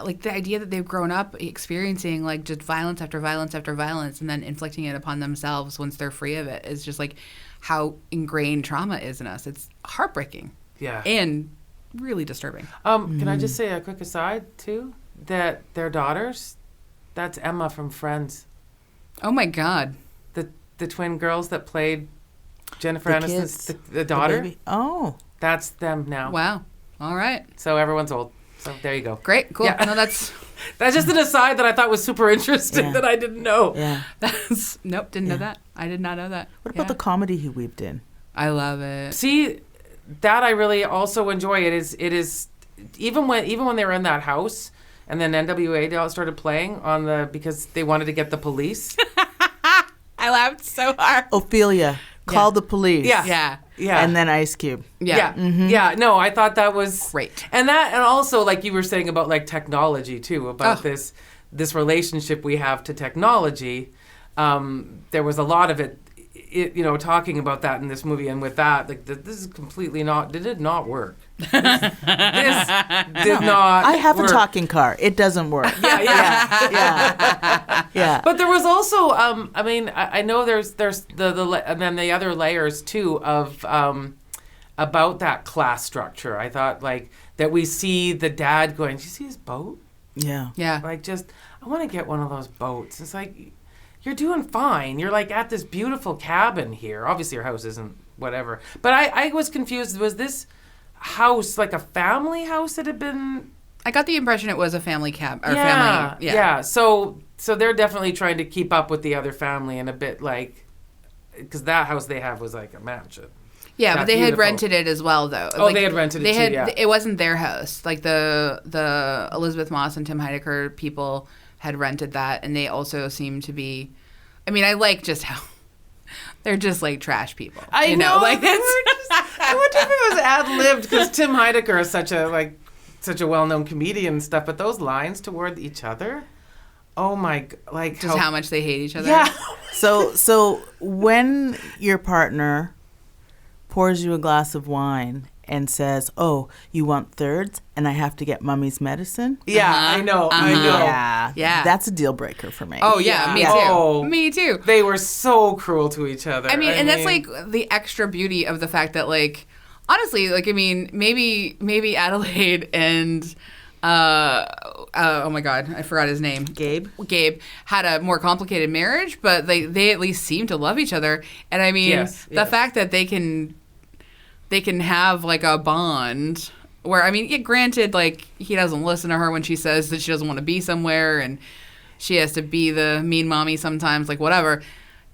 like the idea that they've grown up experiencing like just violence after violence after violence, and then inflicting it upon themselves once they're free of it is just like how ingrained trauma is in us. It's heartbreaking. Yeah. And really disturbing. Can I just say a quick aside too? That their daughters, that's Emma from Friends. Oh my God. The twin girls that played Jennifer The Aniston's kids, the daughter. the baby. Oh. That's them now. Wow. All right. So everyone's old. So there you go. Great. Cool. Yeah. No, that's just an aside that I thought was super interesting that I didn't know. Yeah. Didn't know that. I did not know that. What about the comedy he weaved in? I love it. See, that I really also enjoy. It is even when they were in that house and then NWA started playing because they wanted to get the police. I laughed so hard. Ophelia, call the police. Yeah. And then Ice Cube. Yeah. Yeah. No, I thought that was great. And also like you were saying about like technology too, about this relationship we have to technology. There was a lot of it talking about that in this movie, and with that, like this is completely not. It did not work. This did not. I have work. a talking car. It doesn't work. Yeah. But there was also, I know there's and then the other layers too of about that class structure. I thought like that we see the dad going, "Do you see his boat?" Yeah. Like I want to get one of those boats. It's like, you're doing fine. You're like at this beautiful cabin here. Obviously your house isn't whatever. But I was confused. Was this house like a family house that had been... I got the impression it was a family family. Yeah. So they're definitely trying to keep up with the other family and a bit like... Because that house they have was like a mansion. Yeah, That's but they had beautiful. rented it as well, though. Oh, they had rented it too, yeah. It wasn't their house. Like the Elizabeth Moss and Tim Heidecker people had rented that, and they also seem to be... I mean, I like just how... They're just like trash people. I know. Like I wonder if it was ad-libbed, because Tim Heidecker is such a well-known comedian and stuff, but those lines toward each other... Oh my... Like just how much they hate each other. Yeah. So when your partner pours you a glass of wine and says, "Oh, you want thirds, and I have to get Mummy's medicine." Yeah, I know. Yeah. That's a deal breaker for me. Oh yeah, me too. Oh. Me too. They were so cruel to each other. I mean, that's like the extra beauty of the fact that, like, honestly, like, I mean, maybe Adelaide and oh my God, I forgot his name. Gabe had a more complicated marriage, but they at least seem to love each other. And I mean, the fact that they can have like a bond where, I mean, granted, like, he doesn't listen to her when she says that she doesn't want to be somewhere, and she has to be the mean mommy sometimes, like, whatever.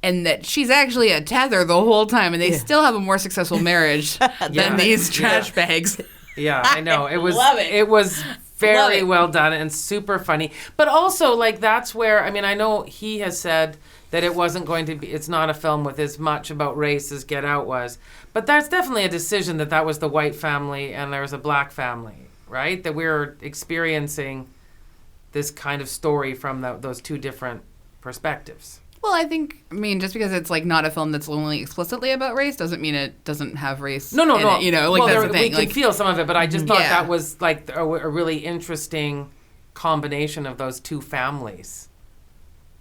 And that she's actually a tether the whole time, and they still have a more successful marriage than these trash bags. Yeah, I know. It was Love it. It was very well done and super funny. But also, like, that's where, I mean, I know he has said that it wasn't going to be, it's not a film with as much about race as Get Out was. But that's definitely a decision that was the white family and there was a black family, right? That we're experiencing this kind of story from those two different perspectives. Well, I mean, just because it's like not a film that's only explicitly about race doesn't mean it doesn't have race. No. in it, you know, like, that's the thing. We can feel some of it, but I just thought that was like a really interesting combination of those two families.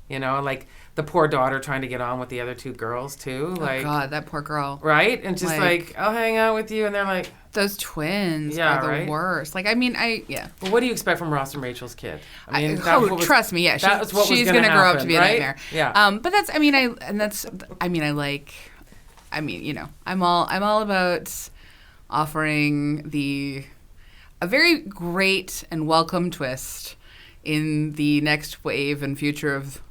You know, like the poor daughter trying to get on with the other two girls too. Like, oh God, that poor girl. Right? And just like, I'll hang out with you, and they're like, those twins are the worst. Like, I mean, Well, what do you expect from Ross and Rachel's kid? I mean, trust me, she's going to grow up to be a nightmare. Yeah. But that's, you know, I'm all about offering a very great and welcome twist in the next wave and future of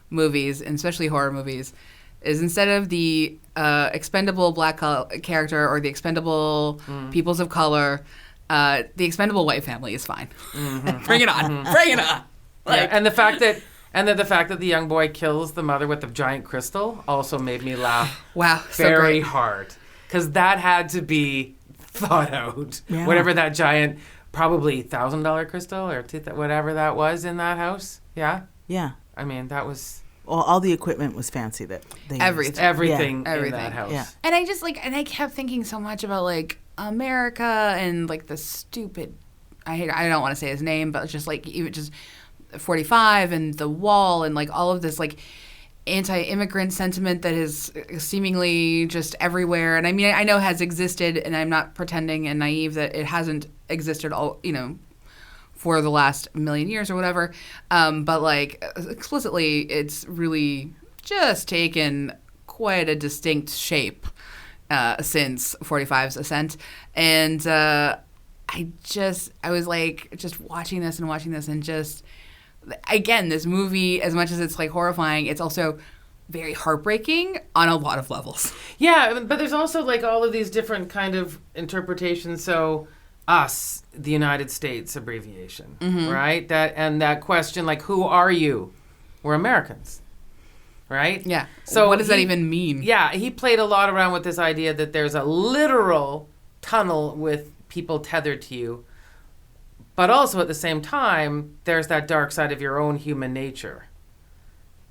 movies, and especially horror movies, is instead of the expendable black character or the expendable peoples of color, the expendable white family is fine. Mm-hmm. Bring it on. Bring it on. Like, and the fact that the young boy kills the mother with the giant crystal also made me laugh. Wow, very hard, because that had to be thought out. Yeah. Whatever that giant, probably $1,000 crystal or whatever that was in that house. Yeah. Yeah. I mean, that was. Well, all the equipment was fancy that they used. Everything in that house. Yeah. And I just I kept thinking so much about like America and like the stupid, I don't want to say his name, but just like even just 45 and the wall and like all of this like anti-immigrant sentiment that is seemingly just everywhere. And I mean, I know has existed, and I'm not pretending and naive that it hasn't existed all, you know, for the last million years or whatever. But like explicitly, it's really just taken quite a distinct shape since 45's ascent. And I was like just watching this and just, again, this movie, as much as it's like horrifying, it's also very heartbreaking on a lot of levels. Yeah, but there's also like all of these different kind of interpretations. So US, the United States abbreviation, right? That question, like, who are you? We're Americans, right? Yeah. So what does that even mean? Yeah, he played a lot around with this idea that there's a literal tunnel with people tethered to you, but also at the same time, there's that dark side of your own human nature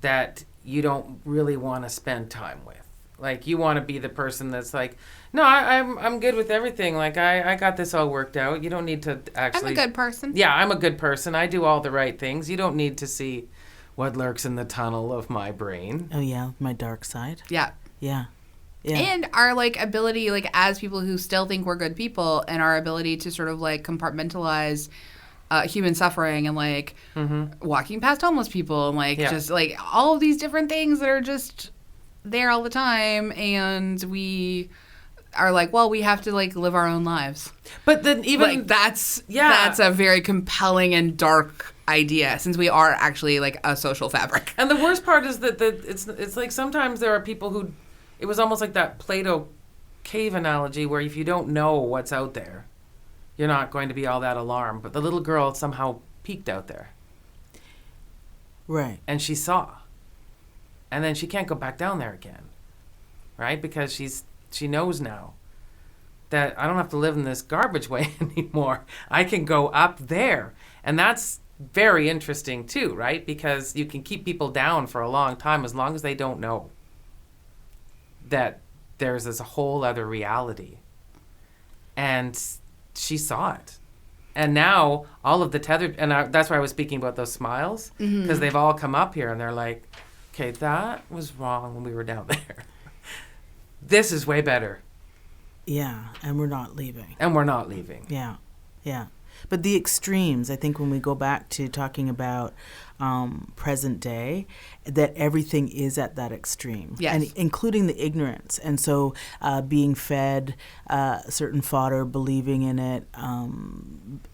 that you don't really want to spend time with, Like, you want to be the person that's like, no, I'm good with everything. Like, I got this all worked out. You don't need to actually... I'm a good person. Yeah, I'm a good person. I do all the right things. You don't need to see what lurks in the tunnel of my brain. Oh, yeah, my dark side. Yeah. Yeah. Yeah. And our, like, ability, like, as people who still think we're good people, and our ability to sort of, like, compartmentalize human suffering and, like, walking past homeless people and, like, just, like, all of these different things that are just there all the time. And we are like, well, we have to, like, live our own lives. But then even... Like, that's a very compelling and dark idea, since we are actually, like, a social fabric. And the worst part is that it's like sometimes there are people who... It was almost like that Plato cave analogy where if you don't know what's out there, you're not going to be all that alarmed. But the little girl somehow peeked out there. Right. And she saw. And then she can't go back down there again. Right? Because she knows now that I don't have to live in this garbage way anymore. I can go up there. And that's very interesting too, right? Because you can keep people down for a long time as long as they don't know that there's this whole other reality. And she saw it. And now all of the tethered, and that's why I was speaking about those smiles, because they've all come up here and they're like, okay, that was wrong when we were down there. This is way better. Yeah, and we're not leaving. Yeah, yeah. But the extremes, I think when we go back to talking about present day, that everything is at that extreme. Yes. And including the ignorance. And so being fed certain fodder, believing in it,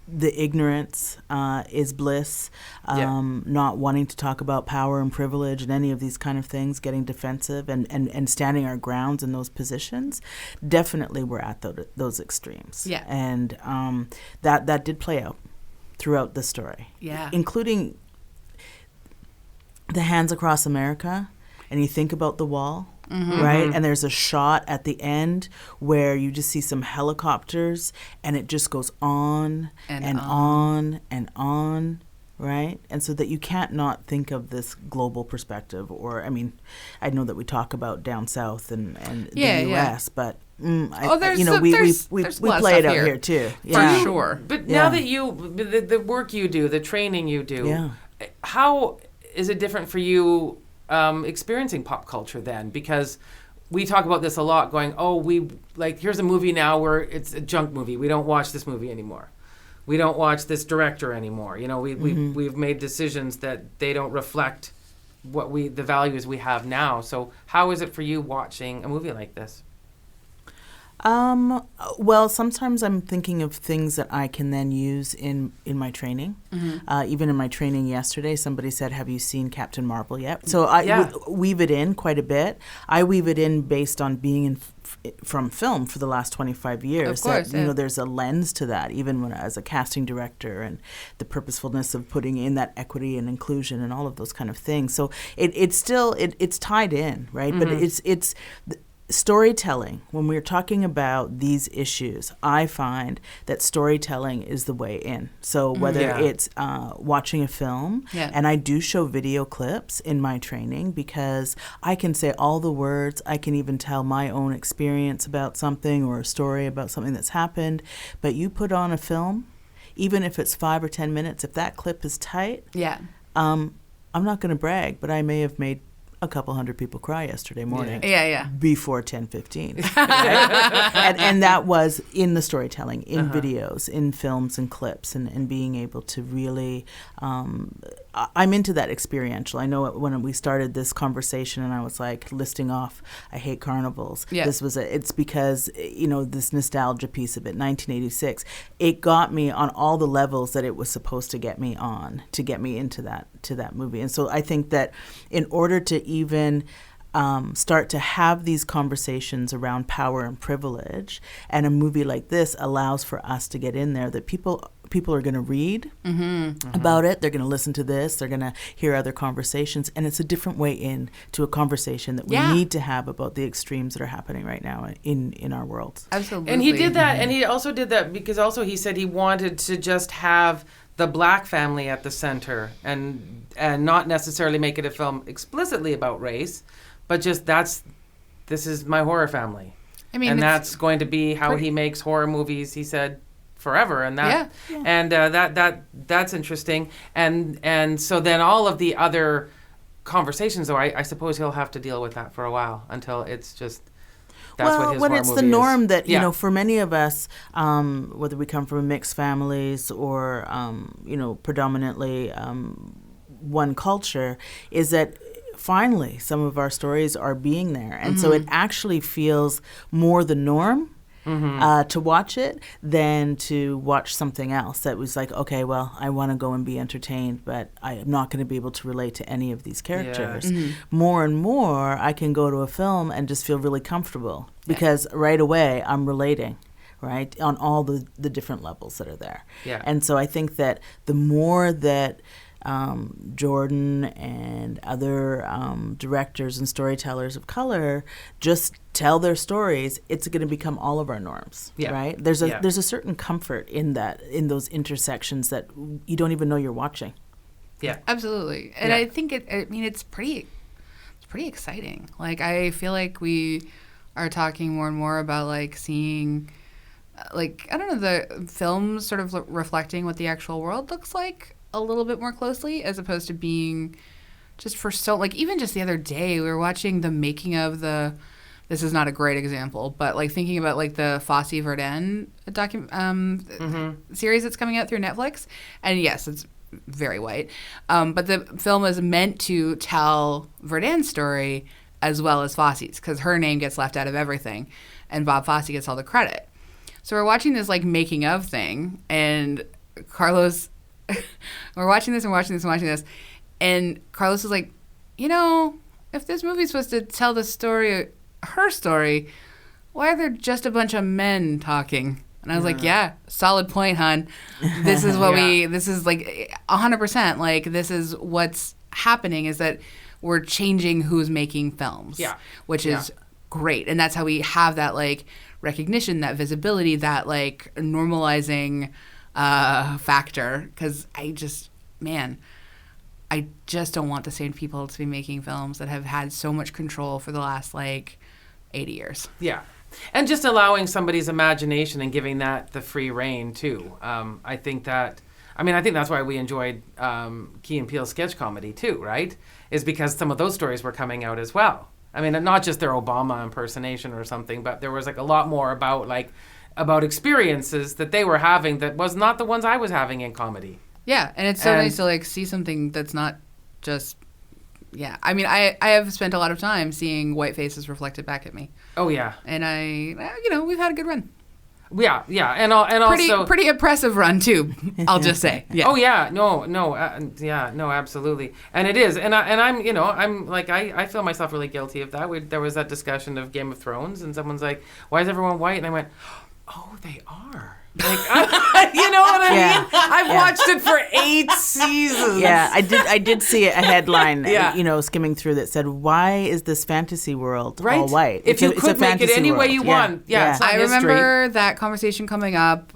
the ignorance is bliss, not wanting to talk about power and privilege and any of these kind of things, getting defensive and standing our grounds in those positions. Definitely we're at those extremes. Yeah. And that did play out throughout the story. Yeah. Including the Hands Across America, and you think about the wall, right? And there's a shot at the end where you just see some helicopters, and it just goes on and on and on, right? And so that you can't not think of this global perspective. Or, I mean, I know that we talk about down south and the U.S., but we play it out here too. Yeah. For sure. But now that the work you do, the training you do, how is it different for you experiencing pop culture then? Because we talk about this a lot, going, here's a movie now where it's a junk movie. We don't watch this movie anymore. We don't watch this director anymore. You know, we've made decisions that they don't reflect the values we have now. So how is it for you watching a movie like this? Well, sometimes I'm thinking of things that I can then use in my training. Even in my training yesterday, somebody said, have you seen Captain Marvel yet? So I weave it in quite a bit. I weave it in based on being from film for the last 25 years. Of course, you know, there's a lens to that, even when as a casting director, and the purposefulness of putting in that equity and inclusion and all of those kind of things. So it's still tied in, right? But it's storytelling, when we're talking about these issues, I find that storytelling is the way in. So whether it's watching a film, and I do show video clips in my training because I can say all the words, I can even tell my own experience about something or a story about something that's happened, but you put on a film, even if it's 5 or 10 minutes, if that clip is tight, I'm not going to brag, but I may have made a couple hundred people cry yesterday morning. Before 10:15. Right? and that was in the storytelling, in videos, in films and clips, and being able to really, I'm into that experiential. I know when we started this conversation and I was like listing off, I hate carnivals. This was it's because, this nostalgia piece of it, 1986, it got me on all the levels that it was supposed to get me on, to get me into that movie. And so I think that in order to even start to have these conversations around power and privilege, and a movie like this allows for us to get in there, that people are going to read about it, they're going to listen to this, they're going to hear other conversations, and it's a different way in to a conversation that we need to have about the extremes that are happening right now in our world. Absolutely. And he did that, and he also did that because also he said he wanted to just have the black family at the center and not necessarily make it a film explicitly about race, but just that's this is my horror family. I mean, and it's that's going to be how he makes horror movies, he said, forever. And that, and that's interesting. And so then all of the other conversations, though, I suppose he'll have to deal with that for a while until it's just, that's what his when horror it's movie the norm is. that, you know, for many of us, whether we come from mixed families or, you know, predominantly one culture, is that finally some of our stories are being there. And so it actually feels more the norm to watch it than to watch something else that was like, okay, well, I want to go and be entertained, but I am not going to be able to relate to any of these characters. More and more, I can go to a film and just feel really comfortable because right away I'm relating, right, on all the different levels that are there. And so I think that the more that Jordan and other directors and storytellers of color just tell their stories, it's going to become all of our norms, right? There's a certain comfort in that, in those intersections that you don't even know you're watching. Yeah, absolutely. And I think it's pretty exciting. Like, I feel like we are talking more and more about like seeing, like, I don't know, the films sort of reflecting what the actual world looks like a little bit more closely, as opposed to being just for so, like, even just the other day we were watching the making of the, this is not a great example, but like thinking about like the Fosse Verdon series that's coming out through Netflix, and yes, it's very white, but the film is meant to tell Verdon's story as well as Fosse's, because her name gets left out of everything and Bob Fosse gets all the credit. So we're watching this like making of thing, and Carlos we're watching this, and Carlos is like, you know, if this movie's supposed to tell the story, her story, why are there just a bunch of men talking? And I was like, yeah, solid point, hon. This is what this is like 100%. Like, this is what's happening, is that we're changing who's making films, which is great. And that's how we have that like recognition, that visibility, that like normalizing factor, because I just don't want the same people to be making films that have had so much control for the last like 80 years. Yeah. And just allowing somebody's imagination and giving that the free rein too. I think that's why we enjoyed Key and Peele's sketch comedy too, right? Is because some of those stories were coming out as well. I mean, not just their Obama impersonation or something, but there was like a lot more about experiences that they were having that was not the ones I was having in comedy. Yeah, and it's so nice to like see something that's not just, I mean, I have spent a lot of time seeing white faces reflected back at me. Oh yeah. And we've had a good run. Yeah, and also pretty impressive run too. I'll just say. Yeah. Oh yeah, no, absolutely, and it is, and I'm like I feel myself really guilty of that. There was that discussion of Game of Thrones, and someone's like, "Why is everyone white?" And I went, "Oh, they are." Like, you know what I mean? I've watched it for 8 seasons. Yeah, I did see a headline, skimming through that said, "Why is this fantasy world all white?" If you could make it any way you want. Yeah. It's not I remember that conversation coming up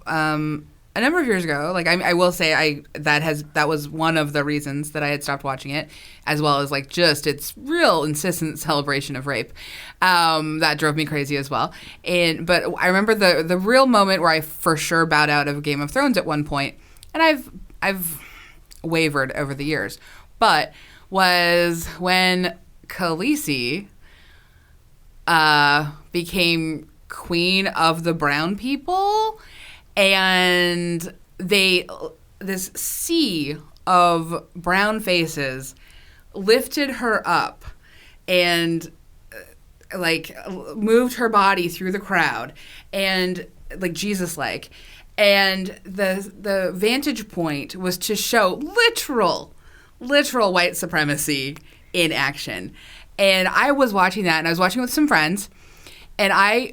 a number of years ago. Like, I will say that was one of the reasons that I had stopped watching it, as well as like just its real insistent celebration of rape. That drove me crazy as well. But I remember the real moment where I for sure bowed out of Game of Thrones at one point, and I've wavered over the years, but was when Khaleesi became queen of the brown people. And this sea of brown faces lifted her up and like moved her body through the crowd, and like Jesus-like. And the vantage point was to show literal white supremacy in action. And I was watching that, and I was watching with some friends, and I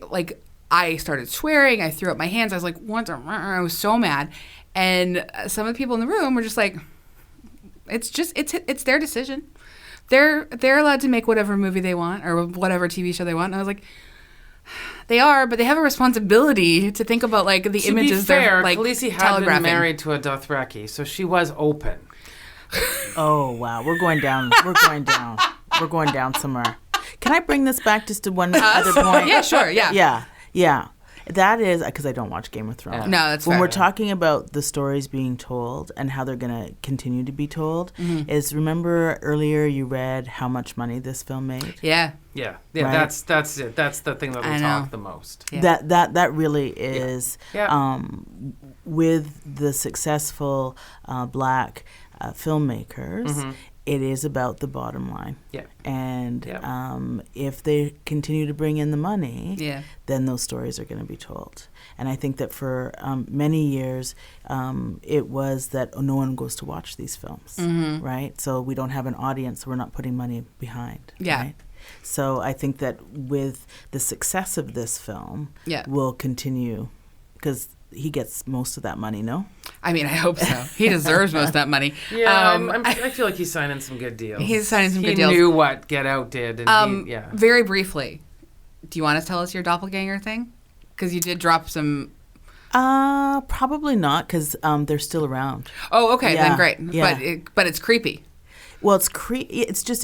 started swearing. I threw up my hands. I was like, what the? I was so mad. And some of the people in the room were just like, it's their decision. They're allowed to make whatever movie they want or whatever TV show they want. And I was like, they are, but they have a responsibility to think about like the images they're like Khaleesi had been married to a Dothraki, so she was open. Oh wow, we're going down somewhere. Can I bring this back just to one other point? Yeah, sure. Yeah. Yeah. That is because I don't watch Game of Thrones. No, that's when fair. we're talking about the stories being told and how they're going to continue to be told. Is remember earlier you read how much money this film made? Yeah. Yeah, Right? that's it. That's the thing that I will know. talk the most. Yeah. That really is Yeah. with the successful black filmmakers. It is about the bottom line. Yeah. And Yeah. if they continue to bring in the money, Yeah. then those stories are going to be told. And I think that for many years, it was that no one goes to watch these films, right? So we don't have an audience, so we're not putting money behind. Yeah. Right? So I think that with the success of this film, Yeah. will continue because he gets most of that money, no? I mean, I hope so. He deserves most of that money. Yeah, I feel like he's signing some good deals. He's signing some good deals. He knew what Get Out did. And yeah. Very briefly, do you want to tell us your doppelganger thing? Because you did drop some. Probably not because they're still around. Oh, okay, Yeah, then great. yeah. But it's creepy. Well, it's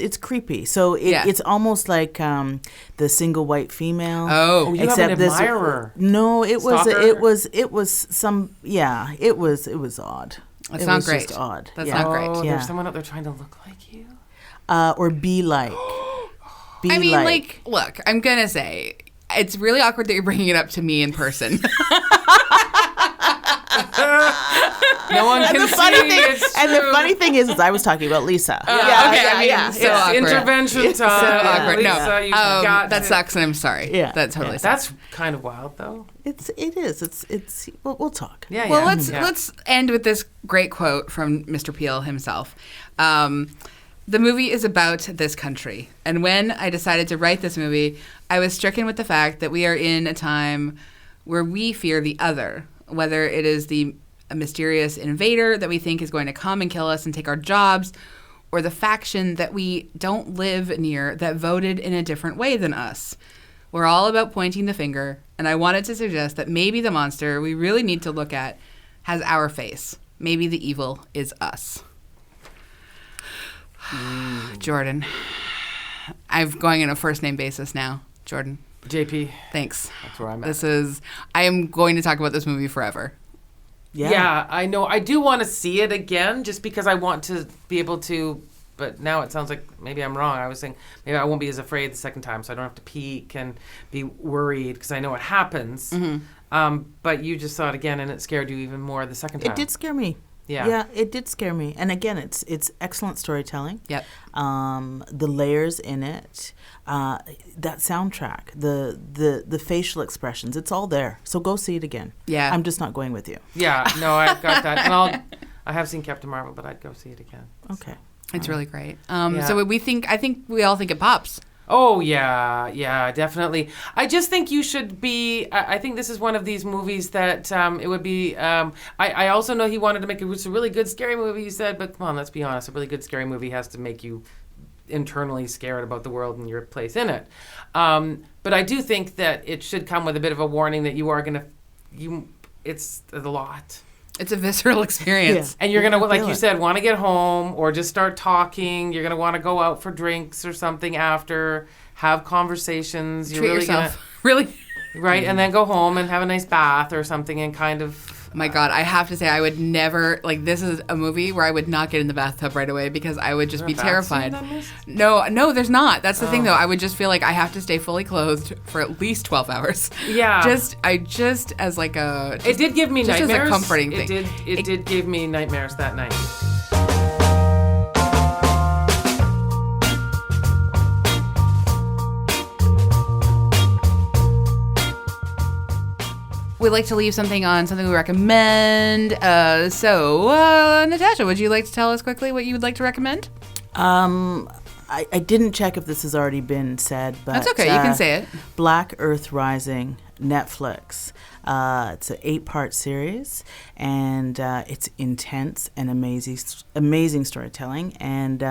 it's creepy. So it's almost like the single white female. Oh, you have an admirer. No, it Stalker? was some. Yeah, it was odd. That's it not was great. Just odd. That's yeah. not great. Oh, Yeah. there's someone out there trying to look like you. Or be like. Be I mean, like, look, I'm gonna say it's really awkward that you're bringing it up to me in person. No one can the see. funny thing, It's and the true. funny thing is I was talking about Lisa. Okay, I mean, so It's awkward. intervention So time. awkward. Lisa, No, you've got that to- sucks, and I'm sorry. Yeah. That totally Yeah. sucks. That's kind of wild, though. It is. It's. We'll talk. Yeah. Well, yeah. let's end with this great quote from Mr. Peel himself. The movie is about this country, and when I decided to write this movie, I was stricken with the fact that we are in a time where we fear the other, whether it is a mysterious invader that we think is going to come and kill us and take our jobs, or the faction that we don't live near that voted in a different way than us. We're all about pointing the finger, and I wanted to suggest that maybe the monster we really need to look at has our face. Maybe the evil is us. Jordan. I'm going on a first name basis now. Jordan. JP. Thanks. That's where I'm at. I am going to talk about this movie forever. Yeah, I know. I do want to see it again just because I want to be able to, but now it sounds like maybe I'm wrong. I was saying maybe I won't be as afraid the second time, so I don't have to peek and be worried because I know what happens. But you just saw it again and it scared you even more the second time. It did scare me. Yeah. It did scare me. And again, it's excellent storytelling. Yep. The layers in it, that soundtrack, the facial expressions, it's all there. So go see it again. Yeah. I'm just not going with you. Yeah, no, I've got that. And I have seen Captain Marvel, but I'd go see it again. Okay. It's really great. Yeah. So I think we all think it pops. Oh, yeah, definitely. I just think you should be, I think this is one of these movies that it would be, I also know he wanted to make a really good scary movie, he said, but come on, let's be honest, a really good scary movie has to make you internally scared about the world and your place in it. But I do think that it should come with a bit of a warning that you are going to, it's a lot. It's a visceral experience. And you're going to, like feel you it. said, want to get home or just start talking. You're going to want to go out for drinks or something after, have conversations. You're Treat really yourself. Gonna, Really? right? And then go home and have a nice bath or something and kind of... My God, I have to say, I would never, this is a movie where I would not get in the bathtub right away because I would just be Is there a bath scene terrified. that missed? No, there's not. That's the thing, though. I would just feel like I have to stay fully clothed for at least 12 hours. Yeah. Just as like a... It did give me just as a nightmares. comforting thing. It did give me nightmares that night. We'd like to leave something we recommend. So, Natasha, would you like to tell us quickly what you would like to recommend? I didn't check if this has already been said, but That's okay. You can say it. Black Earth Rising, Netflix. It's an 8-part series, and it's intense and amazing storytelling. And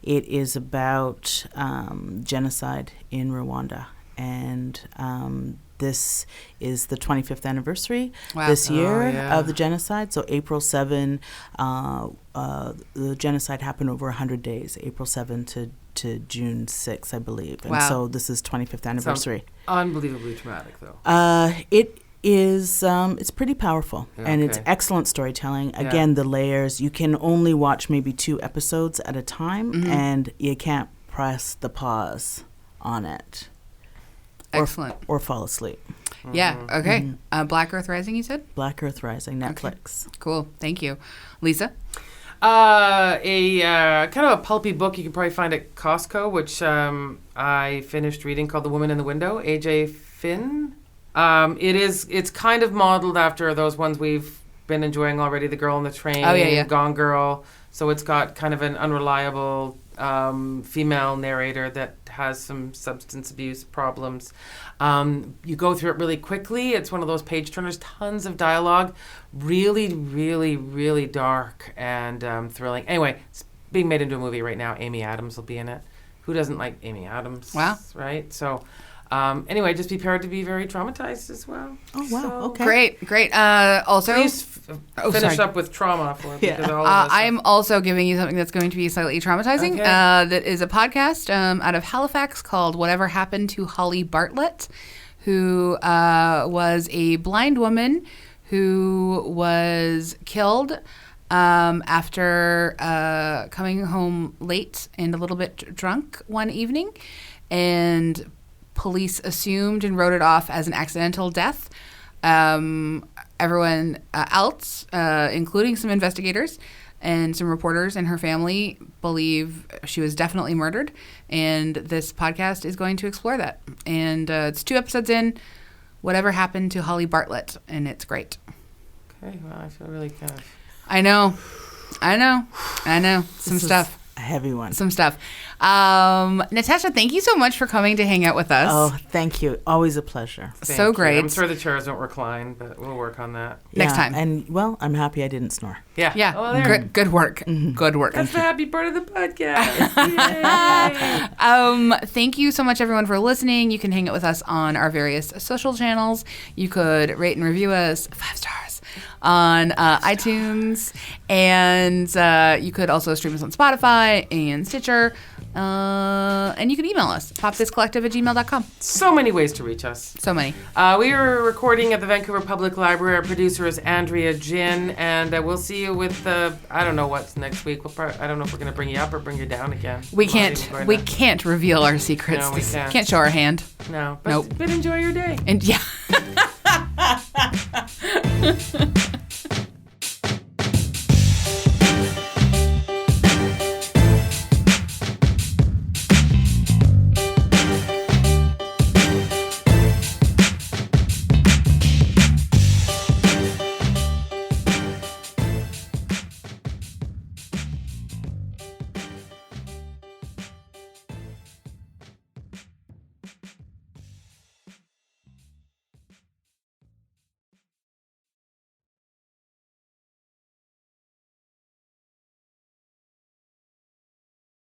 it is about genocide in Rwanda. And this is the 25th anniversary this year of the genocide. So April 7, the genocide happened over 100 days, April 7 to to June 6th, I believe. And Wow. so this is 25th anniversary. Unbelievably traumatic, though. It is, it's pretty powerful, and it's Okay. excellent storytelling. Again, the layers, you can only watch maybe 2 episodes at a time, and you can't press the pause on it. Excellent. Or fall asleep. Yeah. Okay. Black Earth Rising, you said? Black Earth Rising, Netflix. Cool. Thank you. Lisa? A kind of a pulpy book you can probably find at Costco, which I finished reading, called The Woman in the Window, A.J. Finn. It's kind of modeled after those ones we've been enjoying already, The Girl on the Train, Gone Girl. So it's got kind of an unreliable female narrator that has some substance abuse problems. You go through it really quickly. It's one of those page turners, tons of dialogue, really, really, really dark and thrilling. Anyway, it's being made into a movie right now. Amy Adams will be in it. Who doesn't like Amy Adams? Wow. Right? So anyway, just be prepared to be very traumatized as well. Oh, wow. So Okay. Great. Also, Please finish sorry. up with trauma for it, Yeah. because all of us I'm also giving you something that's going to be slightly traumatizing. Okay. That is a podcast out of Halifax called Whatever Happened to Holly Bartlett, who was a blind woman who was killed after coming home late and a little bit drunk one evening. And police assumed and wrote it off as an accidental death. Everyone else, including some investigators and some reporters and her family, believe she was definitely murdered. And this podcast is going to explore that. And it's 2 episodes in, Whatever Happened to Holly Bartlett, and it's great. Okay, well, I feel really kind of... I know. Some This is stuff. a heavy one. Some stuff. Natasha, thank you so much for coming to hang out with us. Oh, thank you. Always a pleasure. So Thank you. great. I'm sure the chairs don't recline, but we'll work on that. Next Yeah, time. And, well, I'm happy I didn't snore. Yeah. Yeah, Oh, there. good work. Good work. That's the happy part of the podcast. Yay. Thank you so much, everyone, for listening. You can hang out with us on our various social channels. You could rate and review us 5 stars on iTunes, and you could also stream us on Spotify and Stitcher, and you can email us, popthiscollective@gmail.com. So many ways to reach us. So many. We are recording at the Vancouver Public Library. Our producer is Andrea Gin, and we'll see you with I don't know what's next week. I don't know if we're going to bring you up or bring you down again. We I'm not can't. even going We to- can't reveal our secrets. No, we can't. Can't show our hand. No, but, Nope. but enjoy your day. And yeah.